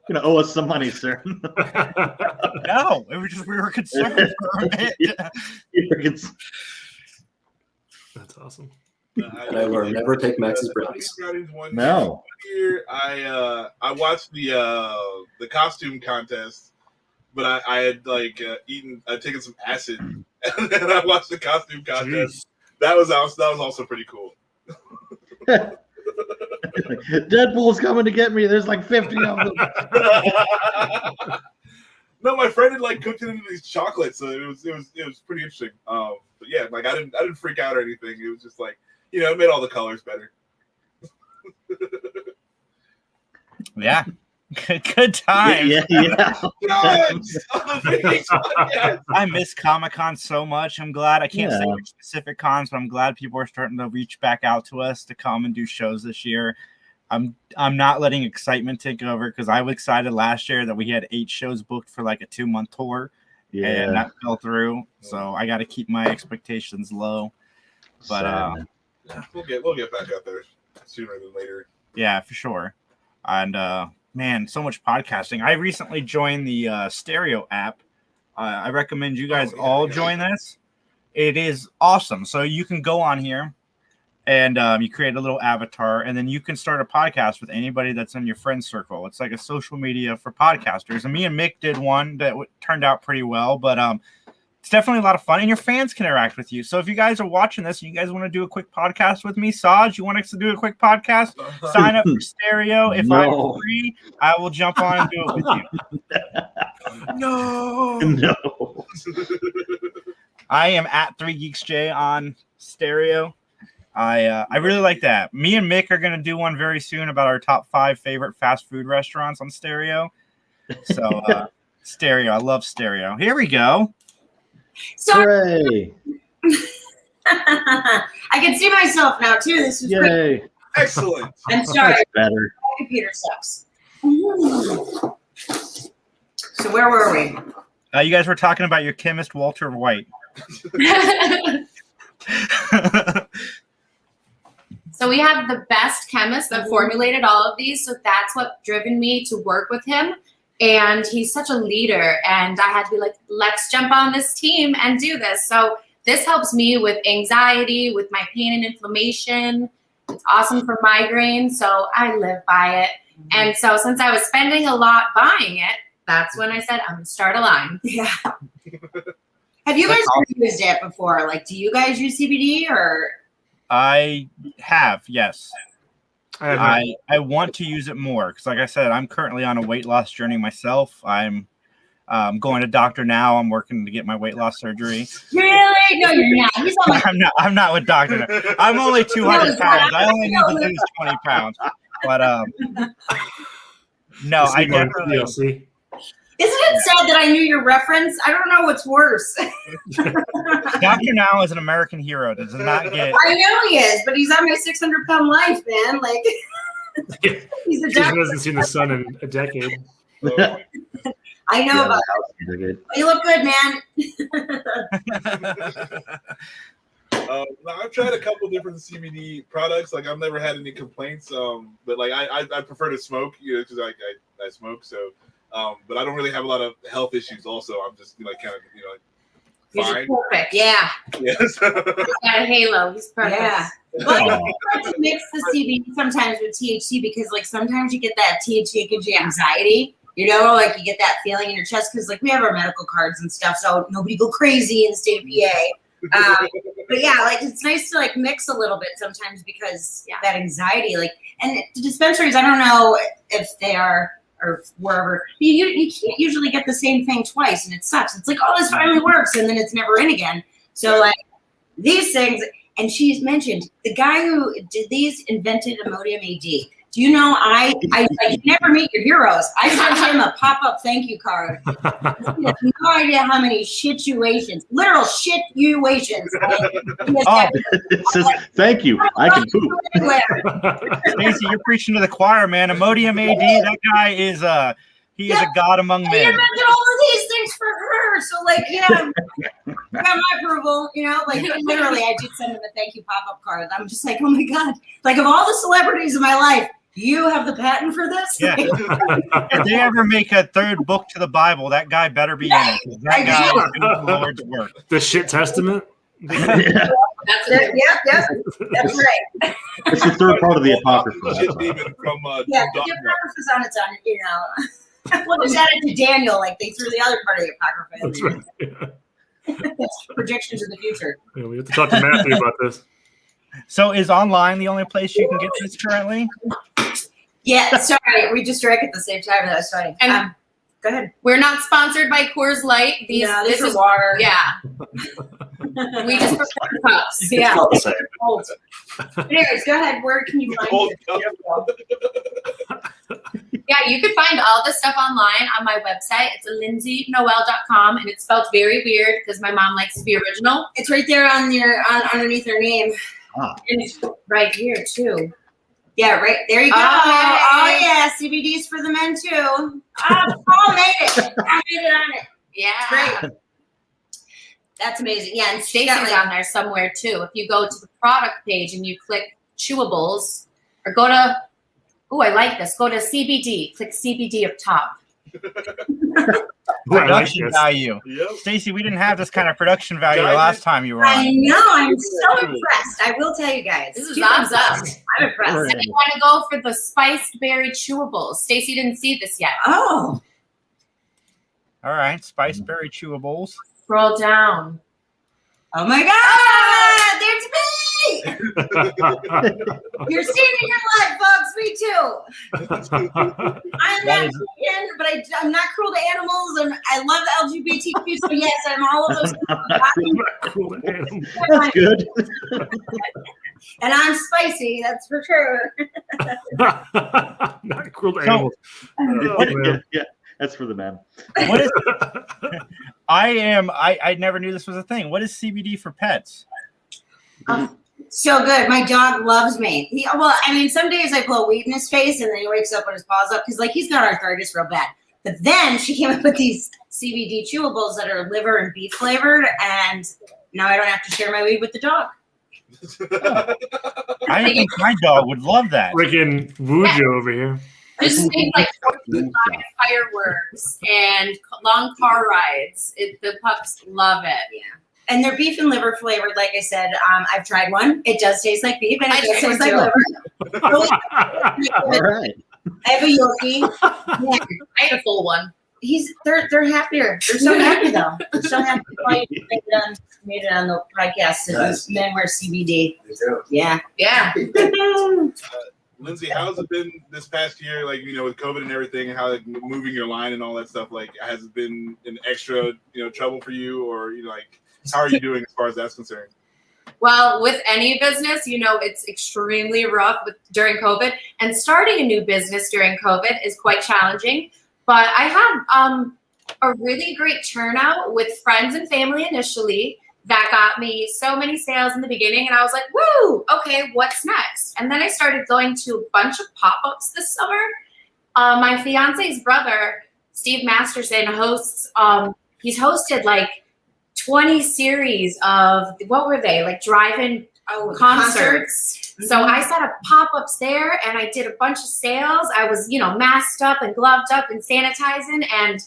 You know, owe us some money, sir. No, it was just we were concerned for a bit. That's awesome. And I learned never take Max's brownies. No. Year, I watched the costume contest, but I had like I'd taken some acid, and then I watched the costume contest. Jeez. That was also pretty cool. Deadpool's coming to get me. There's like 50 of them. No, my friend had like cooked it into these chocolates, so it was pretty interesting. But yeah, like I didn't freak out or anything. It was just like, it made all the colors better. Yeah. Good time. Yeah. I miss Comic-Con so much. I'm glad I can't say which specific cons, but I'm glad people are starting to reach back out to us to come and do shows this year. I'm not letting excitement take over because I was excited last year that we had 8 shows booked for like a 2-month tour. Yeah. And that fell through. So I got to keep my expectations low. But we'll get back out there sooner than later. Yeah, for sure. And man, so much podcasting. I recently joined the Stereo app. I recommend you guys all join this. It is awesome. So you can go on here and you create a little avatar, and then you can start a podcast with anybody that's in your friend circle. It's like a social media for podcasters. And me and Mick did one that turned out pretty well, but it's definitely a lot of fun, and your fans can interact with you. So if you guys are watching this and you guys want to do a quick podcast with me, Saj, you want us to do a quick podcast? Sign up for Stereo. If I'm free, I will jump on and do it with you. No. I am at 3GeeksJ on Stereo. I really like that. Me and Mick are going to do one very soon about our top 5 favorite fast food restaurants on Stereo. So Stereo, I love Stereo. Here we go. Hooray! I can see myself now too. This is great. Excellent. I'm sorry. That's better. My computer sucks. So where were we? You guys were talking about your chemist Walter White. So we have the best chemist that formulated all of these. So that's what driven me to work with him. And he's such a leader. And I had to be like, let's jump on this team and do this. So this helps me with anxiety, with my pain and inflammation. It's awesome for migraines. So I live by it. And so since I was spending a lot buying it, that's when I said, I'm going to start a line. Yeah. Have you guys used it before? Like, do you guys use CBD or? I have, yes. I want to use it more because, like I said, I'm currently on a weight loss journey myself. I'm going to doctor now. I'm working to get my weight loss surgery. Really? No, you're not. He's on I'm not with doctor. I'm only 200 pounds. I only need to lose 20 pounds. But no, I definitely. Isn't it sad that I knew your reference? I don't know what's worse. Dr. Now is an American hero. Does not get. I know he is, but he's on my 600-pound life, man. Like, he's a Jason doctor. hasn't seen the sun in a decade. I know about it. You look good, man. I've tried a couple different CBD products. Like I've never had any complaints. But like I prefer to smoke, because I smoke. So, but I don't really have a lot of health issues. Also, I'm just kind of He's fine. perfect. Yeah. Yes. He's got a halo. He's perfect. Yeah. But I like to mix the CBD sometimes with THC because, like, sometimes you get that THC gives you anxiety. Like you get that feeling in your chest because, like, we have our medical cards and stuff, so nobody go crazy in the state of PA. But yeah, like it's nice to like mix a little bit sometimes because that anxiety, like, and the dispensaries, I don't know if they are or wherever you can't usually get the same thing twice, and it sucks. It's like, oh, this finally works, and then it's never in again. So like these things, and she's mentioned the guy who did these invented Imodium AD. Do you know I you never meet your heroes. I sent him a pop-up thank you card. He has no idea how many literal situations. It says, thank you. I can poop. Stacey, you're preaching to the choir, man. Imodium AD, that guy is he is a god among He men. invented all of these things for her. So like, got my approval, like literally I did send him a thank you pop-up card. I'm just like, oh my God. Like of all the celebrities in my life, you have the patent for this? Yeah. If they ever make a third book to the Bible, that guy better be in it. That guy is doing the Lord's work. The shit testament? That's it. Yep. That's right. It's the third part of the Apocrypha. From, The Apocrypha's on its own, We'll just add it to Daniel, like they threw the other part of the Apocrypha. That's right. Predictions of the future. Yeah, we have to talk to Matthew about this. So is online the only place you can get this currently? Yeah, sorry, we just drank at the same time. That was funny. And go ahead. We're not sponsored by Coors Light. This is water. Yeah. We just prefer cups. Yeah. It's not the same. Cold. Anyways, go ahead. Where can you find it? Yeah, you can find all this stuff online on my website. It's lindsaynoel.com, and it's spelled very weird because my mom likes to be original. It's right there on underneath her name. Ah. And it's right here too. Yeah, right there you go. Oh yeah, CBD's for the men too. Paul made it. I made it on it. Yeah. Great. That's amazing. Yeah, and Stacey's on there somewhere too. If you go to the product page and you click chewables, or go to, I like this. Go to CBD. Click CBD up top. Production value. Yep. Stacey, we didn't have this kind of production value the last time you were on. I know. I'm so impressed. I will tell you guys. This is awesome. I'm impressed. And you want to go for the spiced berry chewables. Stacey didn't see this yet. Oh. All right. Spiced berry chewables. Scroll down. Oh my God. There's me. You're seeing it in your life, folks. Me too. I'm not vegan, but I'm not cruel to animals, and I love the LGBTQ. So yes, I'm all of those. That's good. And I'm spicy. That's for sure. Not cruel to animals. Yeah, that's for the men. What is? I never knew this was a thing. What is CBD for pets? So good. My dog loves me. Some days I blow weed in his face and then he wakes up with his paws up because he's got arthritis real bad. But then she came up with these CBD chewables that are liver and beef flavored, and now I don't have to share my weed with the dog. I think my dog would love that. Freaking Wujo over here. Just think like fireworks and long car rides. The pups love it. Yeah. And they're beef and liver flavored, like I said. I've tried one. It does taste like beef, and it does taste like liver. All right. I have a Yorkie. Yeah. I had a full one. They're happier. They're so happy though. They're so happy. Made it on the podcast. Nice. Men wear CBD. Yeah. Yeah. Lindsay, how's it been this past year? Like, with COVID and everything, and how moving your line and all that stuff. Like, has it been an extra, trouble for you, or how are you doing as far as that's concerned? Well, with any business, it's extremely rough during COVID, and starting a new business during COVID is quite challenging. But I have a really great turnout with friends and family initially. That got me so many sales in the beginning, and I was like, woo, okay, what's next? And then I started going to a bunch of pop-ups this summer. My fiance's brother, Steve Masterson, hosts, he's hosted like 20 series of, what were they, like drive-in concerts. So I set up pop-ups there, and I did a bunch of sales. I was, masked up and gloved up and sanitizing, and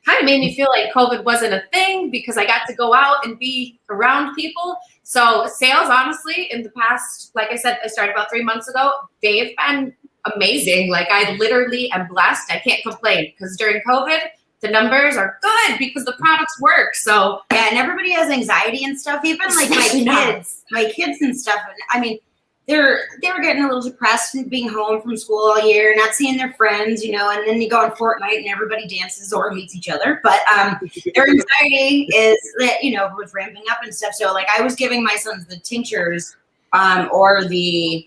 kind of made me feel like COVID wasn't a thing because I got to go out and be around people. So sales, honestly, in the past, like I said, I started about 3 months ago. They've been amazing. Like, I literally am blessed. I can't complain because during COVID, the numbers are good because the products work. So yeah, and everybody has anxiety and stuff. Even like my kids and stuff. I mean, they were getting a little depressed from being home from school all year, not seeing their friends, and then you go on Fortnite and everybody dances or hates each other. But their anxiety is that, was ramping up and stuff. So like I was giving my sons the tinctures or the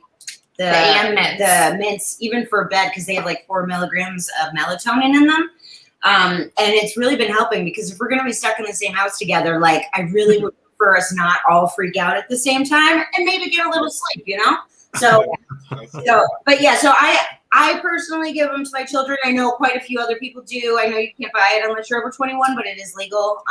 mints, even for bed, because they have like 4 milligrams of melatonin in them. And it's really been helping because if we're going to be stuck in the same house together, like I really would prefer us not all freak out at the same time and maybe get a little sleep, So I personally give them to my children. I know quite a few other people do. I know you can't buy it unless you're over 21, but it is legal.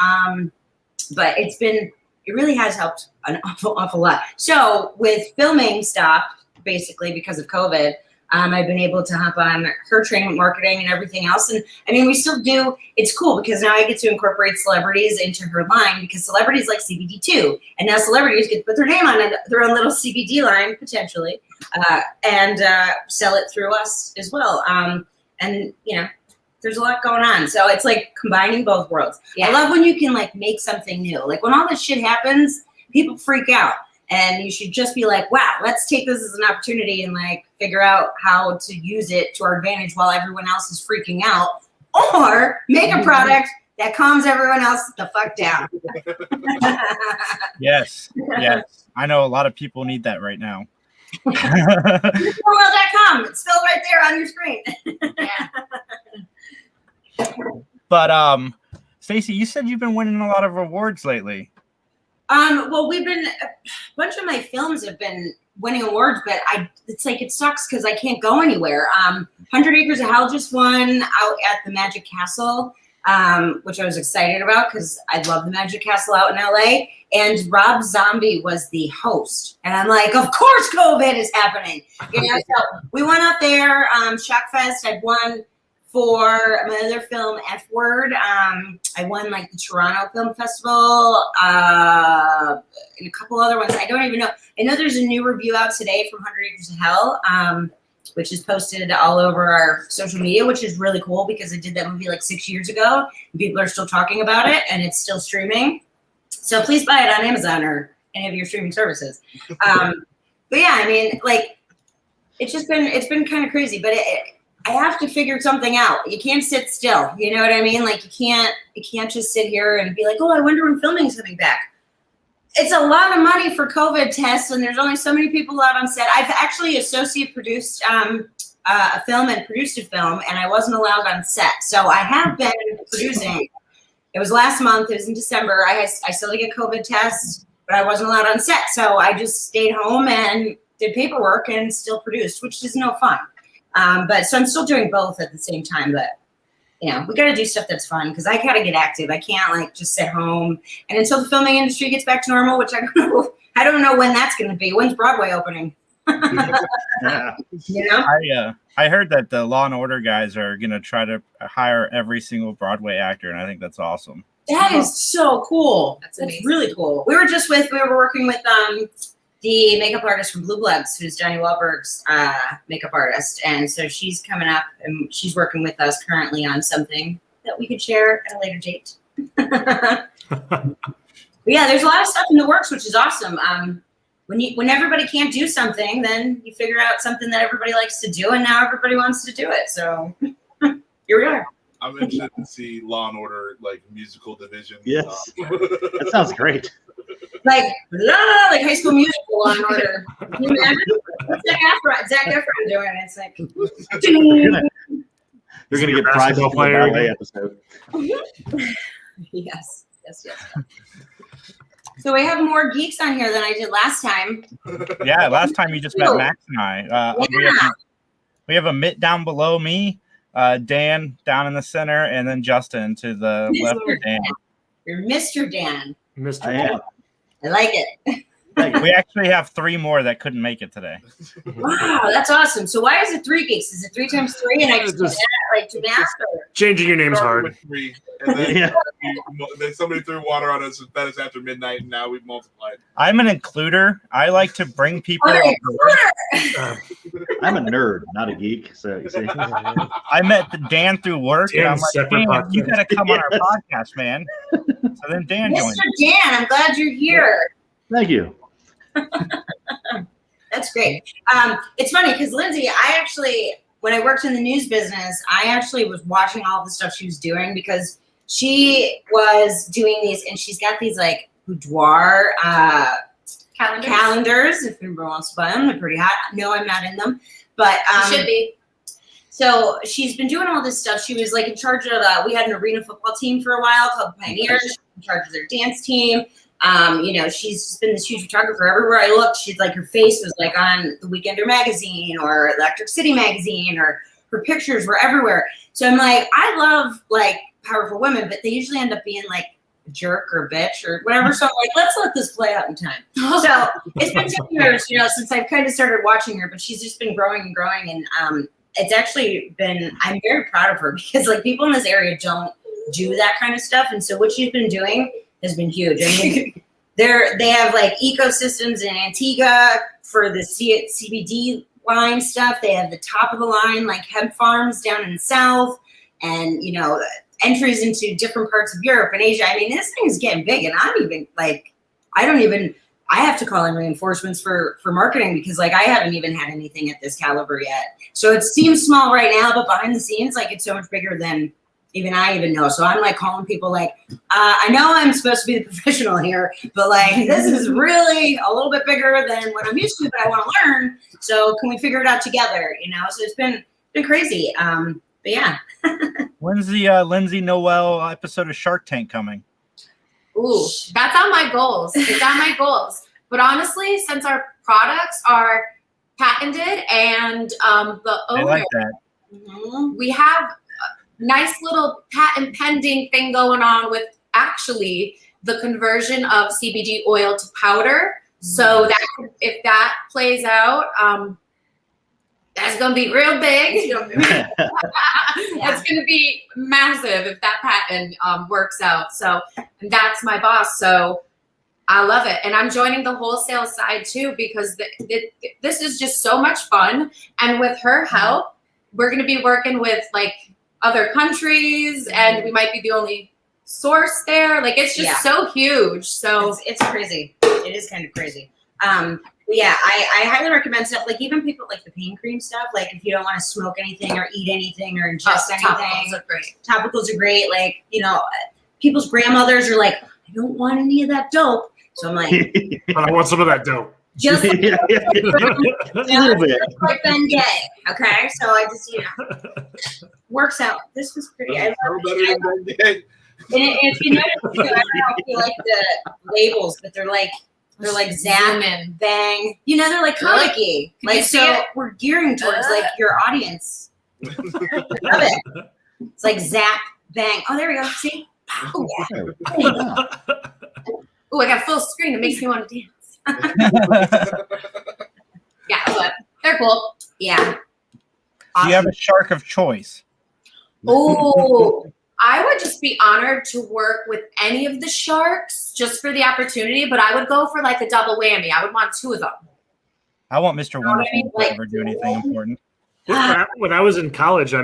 But it really has helped an awful lot. So with filming stopped basically because of COVID, I've been able to hop on her training, marketing, and everything else. And I mean, we still do. It's cool because now I get to incorporate celebrities into her line because celebrities like CBD too. And now celebrities get to put their name on their own little CBD line potentially and sell it through us as well. And, there's a lot going on. So it's like combining both worlds. Yeah. I love when you can like make something new. Like when all this shit happens, people freak out. And you should just be like, wow, let's take this as an opportunity and like figure out how to use it to our advantage while everyone else is freaking out, or make a product that calms everyone else the fuck down. Yes. I know a lot of people need that right now. World.com. It's spelled right there on your screen. But Stacey, you said you've been winning a lot of awards lately. Well, a bunch of my films have been winning awards, but it's like, it sucks because I can't go anywhere. 100 Acres of Hell just won out at the Magic Castle, which I was excited about because I love the Magic Castle out in LA. And Rob Zombie was the host. And I'm like, of course COVID is happening. So we went out there, Shockfest. I've won for my other film, F Word. I won like the Toronto Film Festival and a couple other ones. I don't even know. I know there's a new review out today from 100 Acres of Hell, which is posted all over our social media, which is really cool because I did that movie like 6 years ago. And people are still talking about it and it's still streaming. So please buy it on Amazon or any of your streaming services. But yeah, I mean, like, it's been kind of crazy, but I have to figure something out. You can't sit still. You know what I mean? Like you can't just sit here and be like, oh, I wonder when filming is coming back. It's a lot of money for COVID tests, and there's only so many people out on set. I've actually associate produced a film and produced a film, and I wasn't allowed on set. So I have been producing. It was last month. It was in December. I still had to get COVID tests, but I wasn't allowed on set. So I just stayed home and did paperwork and still produced, which is no fun. But so I'm still doing both at the same time, but we got to do stuff that's fun because I got to get active. I can't like just sit home. And until the filming industry gets back to normal, which I don't know when that's going to be. When's Broadway opening? Yeah. I heard that the Law and Order guys are going to try to hire every single Broadway actor, and I think that's awesome. That is so cool. That's really cool. We were working with the makeup artist from Blue Bloods, who's Johnny Wahlberg's makeup artist. And so she's coming up and she's working with us currently on something that we could share at a later date. But yeah, there's a lot of stuff in the works, which is awesome. When everybody can't do something, then you figure out something that everybody likes to do, and now everybody wants to do it. So here we are. I'm interested to see Law and Order like musical division. Yes, that sounds great. Like High School Musical, Law and Order. Can you imagine? What's Zac Efron doing? It's like They're going to get prizes for the ballet episode. Yes. So we have more geeks on here than I did last time. Yeah, last time you just met Max and I. We have a Mitt down below me, Dan down in the center, and then Justin to the left of Dan. You're Mr. Dan. Mr. Dan. I like it. We actually have 3 more that couldn't make it today. Wow, that's awesome. So why is it 3 geeks? Is it 3 times 3? And I just like to mask or? Changing your name's hard. And then, then somebody threw water on us. That is after midnight, and now we've multiplied. I'm an includer. I like to bring people. I'm a nerd, not a geek. So you see, I met Dan through work, and I'm like, Dan, you got to come on our podcast, man. So then Dan joined. Mr. Dan, I'm glad you're here. Thank you. That's great. It's funny because Lindsay, when I worked in the news business, I actually was watching all the stuff she was doing because she was doing these, and she's got these like boudoir calendars. If anyone wants to buy them, they're pretty hot. No, I'm not in them, but You should be. So she's been doing all this stuff. She was like in charge of. We had an arena football team for a while called Pioneers. She was in charge of their dance team. She's just been this huge photographer. Everywhere I looked, she's like, her face was like on the Weekender magazine or Electric City magazine, or her pictures were everywhere. So I'm like, I love like powerful women, but they usually end up being like a jerk or a bitch or whatever. So I'm like, let's let this play out in time. So it's been 10 years, since I've kind of started watching her, but she's just been growing and growing. And it's actually been, I'm very proud of her because like people in this area don't do that kind of stuff. And so what she's been doing has been huge. I mean, they have like ecosystems in Antigua for the CBD line stuff. They have the top of the line like hemp farms down in the south, and entries into different parts of Europe and Asia. I mean, this thing is getting big, and I have to call in reinforcements for marketing because like I haven't even had anything at this caliber yet. So it seems small right now, but behind the scenes, like it's so much bigger than I even know. So I'm like calling people like, I know I'm supposed to be the professional here, but like this is really a little bit bigger than what I'm used to, but I want to learn. So can we figure it out together? So it's been crazy. But yeah. When's the Lindsay Noel episode of Shark Tank coming? Ooh, that's on my goals. It's on my goals. But honestly, since our products are patented and the owner, I like that. We have nice little patent pending thing going on with actually the conversion of CBD oil to powder. So that if that plays out, that's going to be real big. That's going to be massive if that patent works out. So and that's my boss. So I love it. And I'm joining the wholesale side too, because this is just so much fun. And with her help, we're going to be working with like other countries, and we might be the only source there. Like it's just so huge. So it's crazy. It is kind of crazy. Yeah, I highly recommend stuff like even people like the pain cream stuff. Like if you don't want to smoke anything or eat anything or ingest anything, topicals are great. Topicals are great. Like people's grandmothers are like, I don't want any of that dope. So I'm like, I want some of that dope. Just like, a little bit. Like Ben Gay. Okay, so I just works out. This was pretty. I love it. And if you notice, too, I don't know if you like the labels, but they're like zap and bang. They're like comic-y. Like so, we're gearing towards like your audience. Love it. It's like zap bang. Oh, there we go. See? Oh, yeah. Oh, I got full screen. It makes me want to dance. Yeah, but they're cool. Yeah. Do you have a shark of choice? Oh, I would just be honored to work with any of the sharks just for the opportunity, but I would go for like a double whammy. I would want 2 of them. I want Mr. Wonderful to never do anything important. When I was in college, I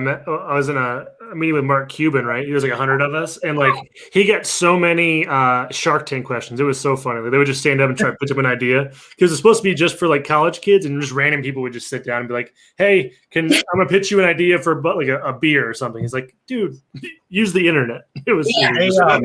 was in a meeting with Mark Cuban, right? He was like 100 of us, and like he got so many Shark Tank questions. It was so funny. Like, they would just stand up and try to pitch up an idea because it's supposed to be just for like college kids, and just random people would just sit down and be like, "Hey, I'm gonna pitch you an idea for like a beer or something." He's like, "Dude, use the internet." It was. Yeah. But I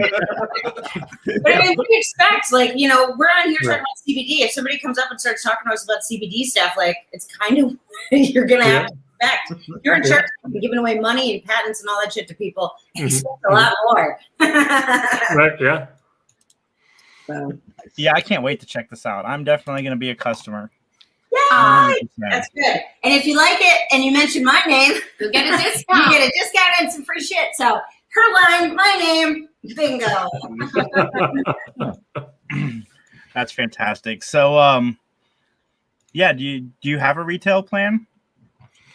mean, what do you expect? Like, we're on here talking about CBD. If somebody comes up and starts talking to us about CBD stuff, like it's kind of you're gonna have to respect. You're in charge of giving away money and patents and all that shit to people. It's a lot more. Right? Yeah. So. Yeah, I can't wait to check this out. I'm definitely going to be a customer. Yay! That's good. And if you like it and you mention my name, you'll get a discount. You get a discount and some free shit. So her line, my name, bingo. That's fantastic. So, yeah, do you have a retail plan?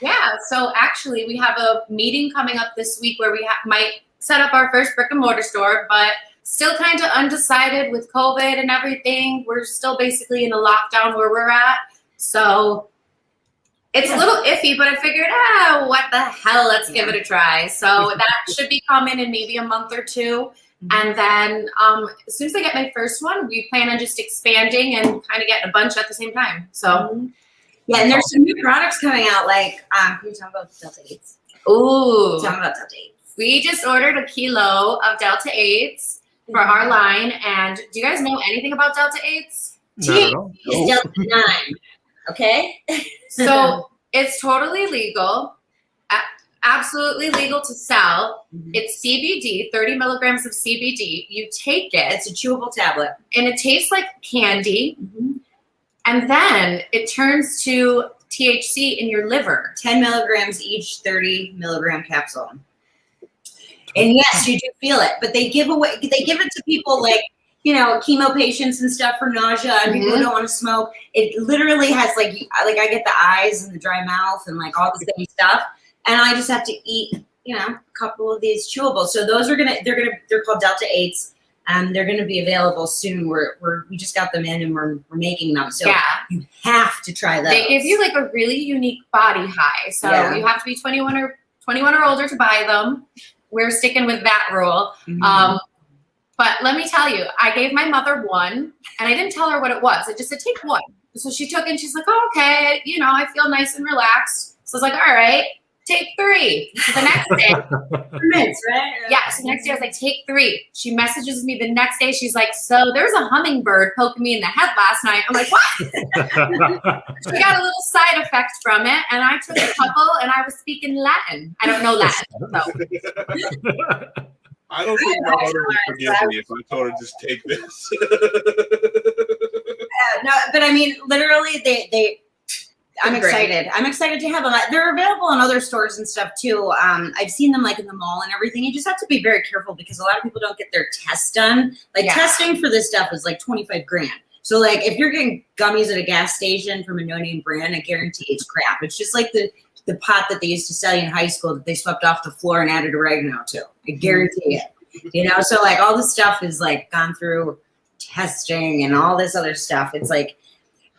Yeah. So actually, we have a meeting coming up this week where we might set up our first brick and mortar store, but still kind of undecided with COVID and everything. We're still basically in a lockdown where we're at. So it's a little iffy, but I figured, what the hell? Let's give it a try. So that should be coming in maybe a month or two. And then as soon as I get my first one, we plan on just expanding and kind of getting a bunch at the same time. So yeah, and there's some new products coming out. Like, can you talk about Delta 8s? Ooh. Talk about Delta 8s. We just ordered a kilo of Delta 8s for our line. And do you guys know anything about Delta 8s? It's Delta 9. Okay? So it's totally legal. Absolutely legal to sell. It's CBD, 30 milligrams of CBD. You take it. It's a chewable tablet. And it tastes like candy. And then it turns to THC in your liver. 10 milligrams each 30 milligram capsule. And yes, you do feel it. But they give it to people like, you know, chemo patients and stuff for nausea and people who don't want to smoke. It literally has like I get the eyes and the dry mouth and like all the same stuff. And I just have to eat, you know, a couple of these chewables. So those they're called Delta 8s. They're gonna be available soon. We just got them in and we're making them. So you have to try those. They give you like a really unique body high. So you have to be 21 or older to buy them. We're sticking with that rule. But let me tell you, I gave my mother one and I didn't tell her what it was. I just said, take one. So she took it and she's like, oh, okay. You know, I feel nice and relaxed. So I was like, all right, take 3. So the next day, mints, right? Yeah. So the next day I was like, take 3. She messages me the next day. She's like, so there's a hummingbird poking me in the head last night. I'm like, what? She got a little side effect from it. And I took a couple and I was speaking Latin. I don't know Latin. So. I don't think my mother would forgive me if I told her just take this. No, but I mean, literally, I'm excited. I'm excited to have them. They're available in other stores and stuff too. I've seen them like in the mall and everything. You just have to be very careful because a lot of people don't get their tests done. Like testing for this stuff is like $25,000. So like if you're getting gummies at a gas station from a no-name brand, I guarantee it's crap. It's just like the pot that they used to sell you in high school that they swept off the floor and added oregano to. I guarantee it. You know, so like all this stuff is like gone through testing and all this other stuff. It's like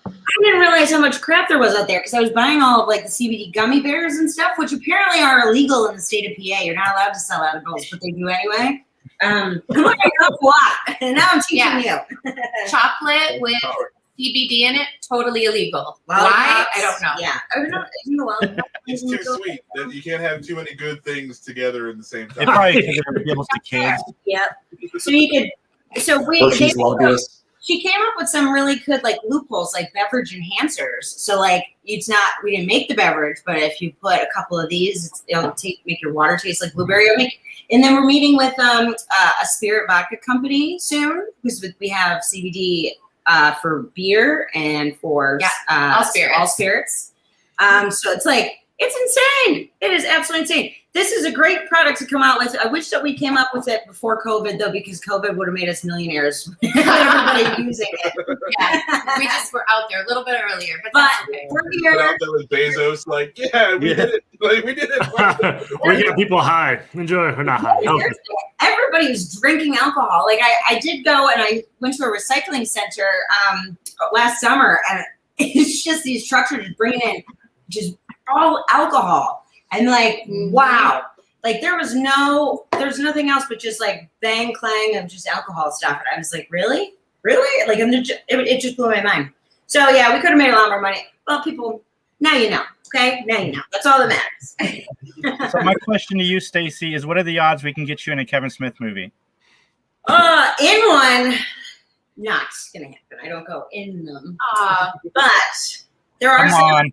I didn't realize how much crap there was out there because I was buying all of like the CBD gummy bears and stuff, which apparently are illegal in the state of PA. You're not allowed to sell edibles, but they do anyway. I'm like, oh, what? And now I'm teaching you. Chocolate with CBD in it, totally illegal. Lollipops, why? I don't know. Yeah. It's too sweet. You can't have too many good things together in the same time. It probably because it appeals to kids. Yep. So you could. So she came up with some really good like loopholes, like beverage enhancers. So like we didn't make the beverage, but if you put a couple of these, it'll make your water taste like blueberry. And then we're meeting with a spirit vodka company soon, we have CBD for beer and for all spirits. So it's like, it's insane. It is absolutely insane. This is a great product to come out with. I wish that we came up with it before COVID, though, because COVID would have made us millionaires. Everybody using it. Yeah, we just were out there a little bit earlier, but okay. We're here. Out there with Bezos, like, we did it. Like, we did it. We're getting people high. Enjoy or not high. Okay. Everybody was drinking alcohol. Like I did go and I went to a recycling center last summer, and it's just these trucks are just bringing in just all alcohol. And like, wow, like there's nothing else but just like bang clang of just alcohol stuff. And I was like, really? Like, it just blew my mind. So yeah, we could have made a lot more money. Well, people, now you know, okay? Now you know. That's all that matters. So my question to you, Stacey, is what are the odds we can get you in a Kevin Smith movie? In one, not gonna happen. I don't go in them. But there are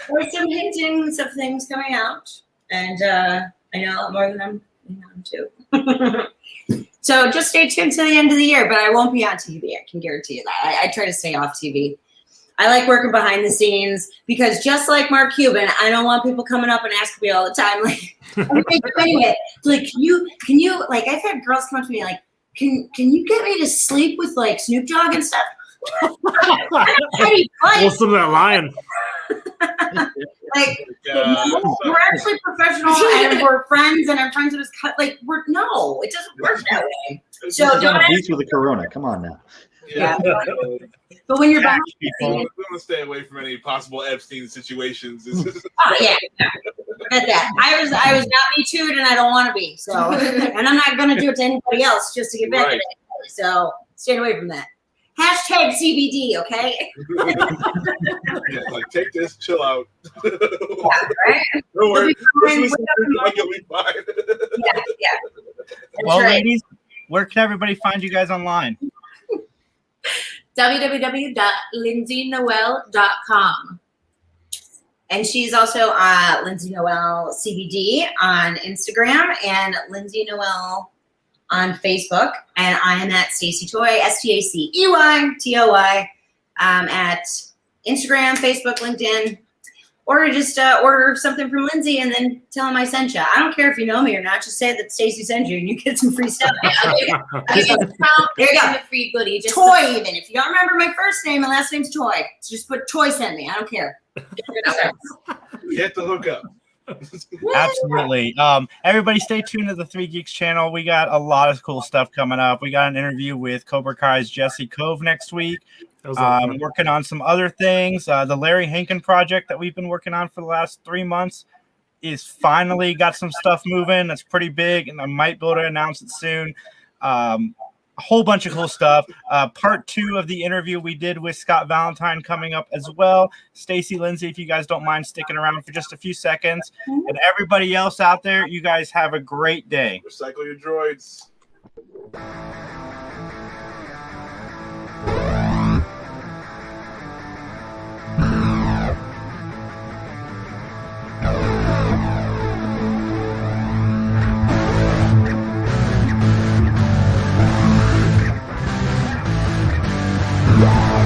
There's some hintings of things coming out, and I know a lot more than I'm too. So just stay tuned to the end of the year, but I won't be on TV. I can guarantee you that. I try to stay off TV. I like working behind the scenes because just like Mark Cuban, I don't want people coming up and asking me all the time, like, anyway, like, can you, like, I've had girls come up to me like, can you get me to sleep with like Snoop Dogg and stuff? What's some of that lion? Like, we're actually professional and we're friends and our friends are just like, no, it doesn't work that way. So don't ask beach with a Corona. Come on now. Yeah. But when you're back, I'm going to stay away from any possible Epstein situations. Yeah. Forget that. I was not Me Too'd and I don't want to be. So, and I'm not going to do it to anybody else just to get back at it. So stay away from that. Hashtag CBD, okay? Yeah, like, take this, chill out. Yeah, right? Don't worry. You'll be fine. Yeah. Well, ladies, where can everybody find you guys online? www.lindsaynoel.com. And she's also Lindsay Noel CBD on Instagram and Lindsay Noel on Facebook. And I am at Stacey Toy, STACEYTOY, at Instagram, Facebook, LinkedIn. Or just order something from Lindsay and then tell them I sent you. I don't care if you know me or not. Just say that Stacey sent you and you get some free stuff. There you go. Free goodie. Just Toy, even. If you don't remember my first name and last name's Toy, just put Toy sent me. I don't care. Get the hookup. Absolutely. Everybody stay tuned to the Three Geeks channel. We got a lot of cool stuff coming up. We got an interview with Cobra Kai's Jesse Cove next week. Working on some other things. The Larry Hankin project that we've been working on for the last 3 months is finally got some stuff moving. That's pretty big, and I might be able to announce it soon. A whole bunch of cool stuff. Part 2 of the interview we did with Scott Valentine coming up as well. Stacey, Lindsay, if you guys don't mind sticking around for just a few seconds. And everybody else out there, you guys have a great day. Recycle your droids. Yeah.